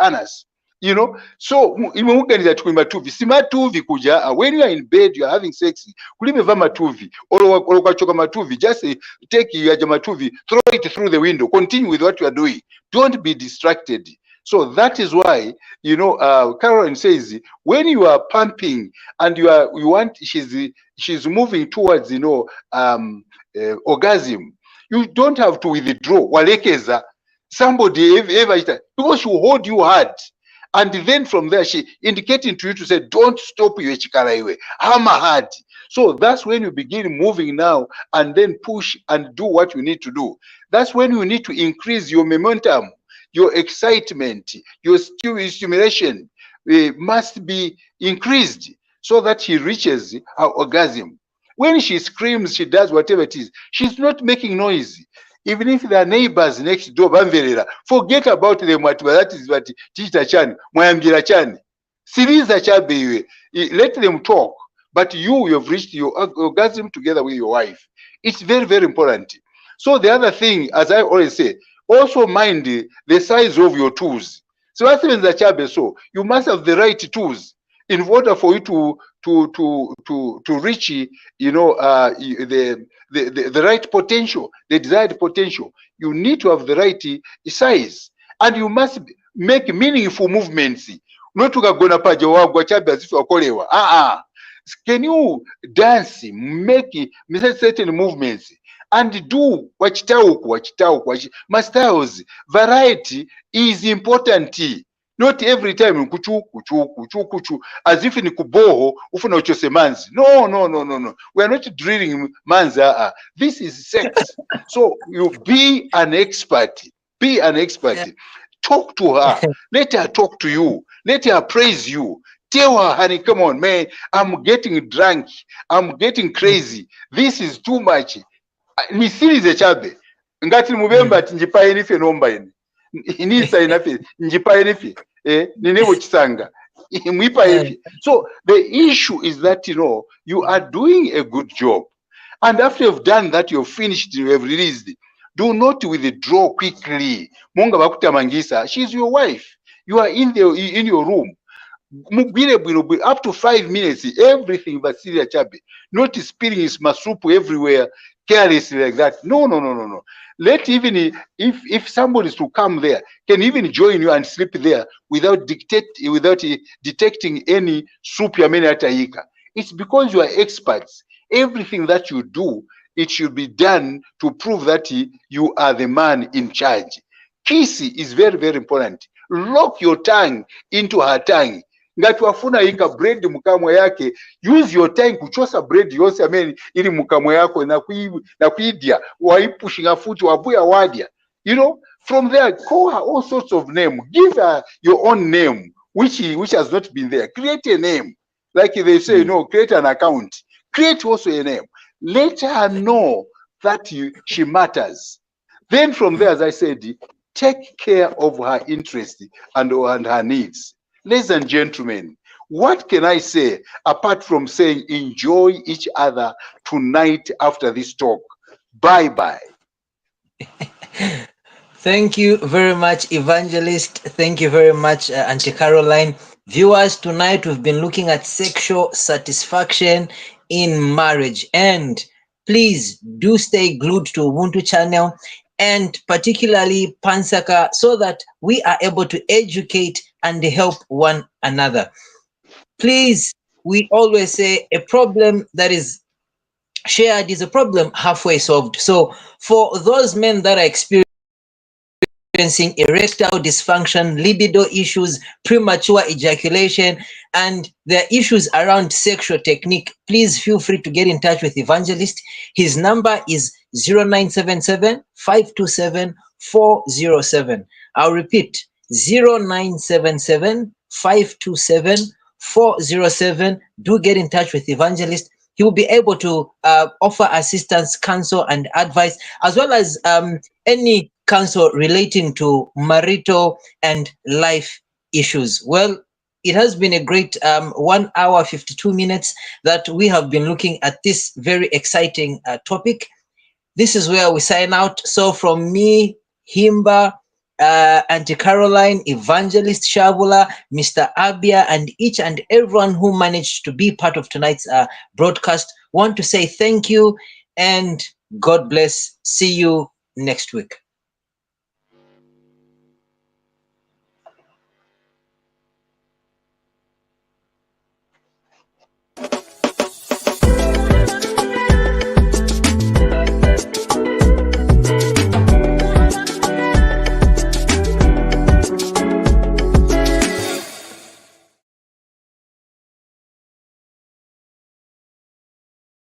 Speaker 3: anus. You know, so when you are in bed, you are having sex, just take your matuvi, throw it through the window, continue with what you are doing. Don't be distracted. So that is why, you know, Caroline says, when you are pumping and she's moving towards, you know, orgasm, you don't have to withdraw. Walekeza, somebody ever, because she will hold you hard. And then from there, she indicating to you to say, don't stop your chikaraiwe, hammer hard. So that's when you begin moving now and then push and do what you need to do. That's when you need to increase your momentum, your excitement, your stimulation must be increased so that she reaches her orgasm. When she screams, she does whatever it is, she's not making noise. Even if there are neighbors next door, forget about them. That is what Tita Chan, Moyambira Chan. Siriza Chabe, let them talk. But you have reached your orgasm together with your wife. It's very, very important. So the other thing, as I always say, also mind the size of your tools. So as in the Chabe, so you must have the right tools in order for you to reach, you know, the right potential, the desired potential. You need to have the right size, and you must make meaningful movements. Not to go na paja wagwa chabe as if wakolewa. Can you dance, make certain movements, and do wachitauku, my styles. Variety is important. Not every time kuchu, as if in kuboho ufuna uchose manzi. No. We are not drilling manza. This is sex. So you be an expert. Be an expert. Yeah. Talk to her. Let her talk to you. Let her praise you. Tell her, honey, come on, man. I'm getting drunk. I'm getting crazy. This is too much. Ni series chabe. Ngati mubemba njipaye nife nomba ini. Inisa inafe njipaye nife. So the issue is that, you know, you are doing a good job, and after you've done that, you've finished, you have released. Do not withdraw quickly. Munga bakuta mangisa, she's your wife. You are in your room. Up to 5 minutes, everything but Syria Chabe. Not spilling his masupu everywhere carelessly like that. No. Let even if somebody is to come there, can even join you and sleep there without detecting any soup yamenataika. It's because you are experts. Everything that you do, it should be done to prove that you are the man in charge. Kisi is very, very important. Lock your tongue into her tongue. Ngati wafuna ika bread mukamwa yake, use your tongue kuchosa bread yose ili mukamwa yako na kuidia waipushinga futi wabuya wadia. You know, from there call her all sorts of name. Give her your own name which has not been there. Create a name. Like they say, you know, create an account. Create also a name. Let her know that she matters. Then from there, as I said, take care of her interest and her needs. Ladies and gentlemen, what can I say apart from saying enjoy each other tonight after this talk? Bye-bye.
Speaker 2: Thank you very much, Evangelist. Thank you very much, Auntie Caroline. Viewers, tonight we've been looking at sexual satisfaction in marriage. And please do stay glued to Ubuntu channel, and particularly NSAKA, so that we are able to educate and help one another. Please, we always say a problem that is shared is a problem halfway solved. So for those men that are experiencing experiencing erectile dysfunction, libido issues, premature ejaculation, and there are issues around sexual technique, please feel free to get in touch with Evangelist. His number is 0977 527 407. I'll repeat, 0977 527 407. Do get in touch with Evangelist. He will be able to offer assistance, counsel, and advice, as well as any counsel relating to marital and life issues. Well, it has been a great 1 hour 52 minutes that we have been looking at this very exciting topic. This is where we sign out. So from me, Himba, Auntie Caroline, Evangelist Shaabula, Mr. Abia, and each and everyone who managed to be part of tonight's broadcast, want to say thank you and God bless. See you next week.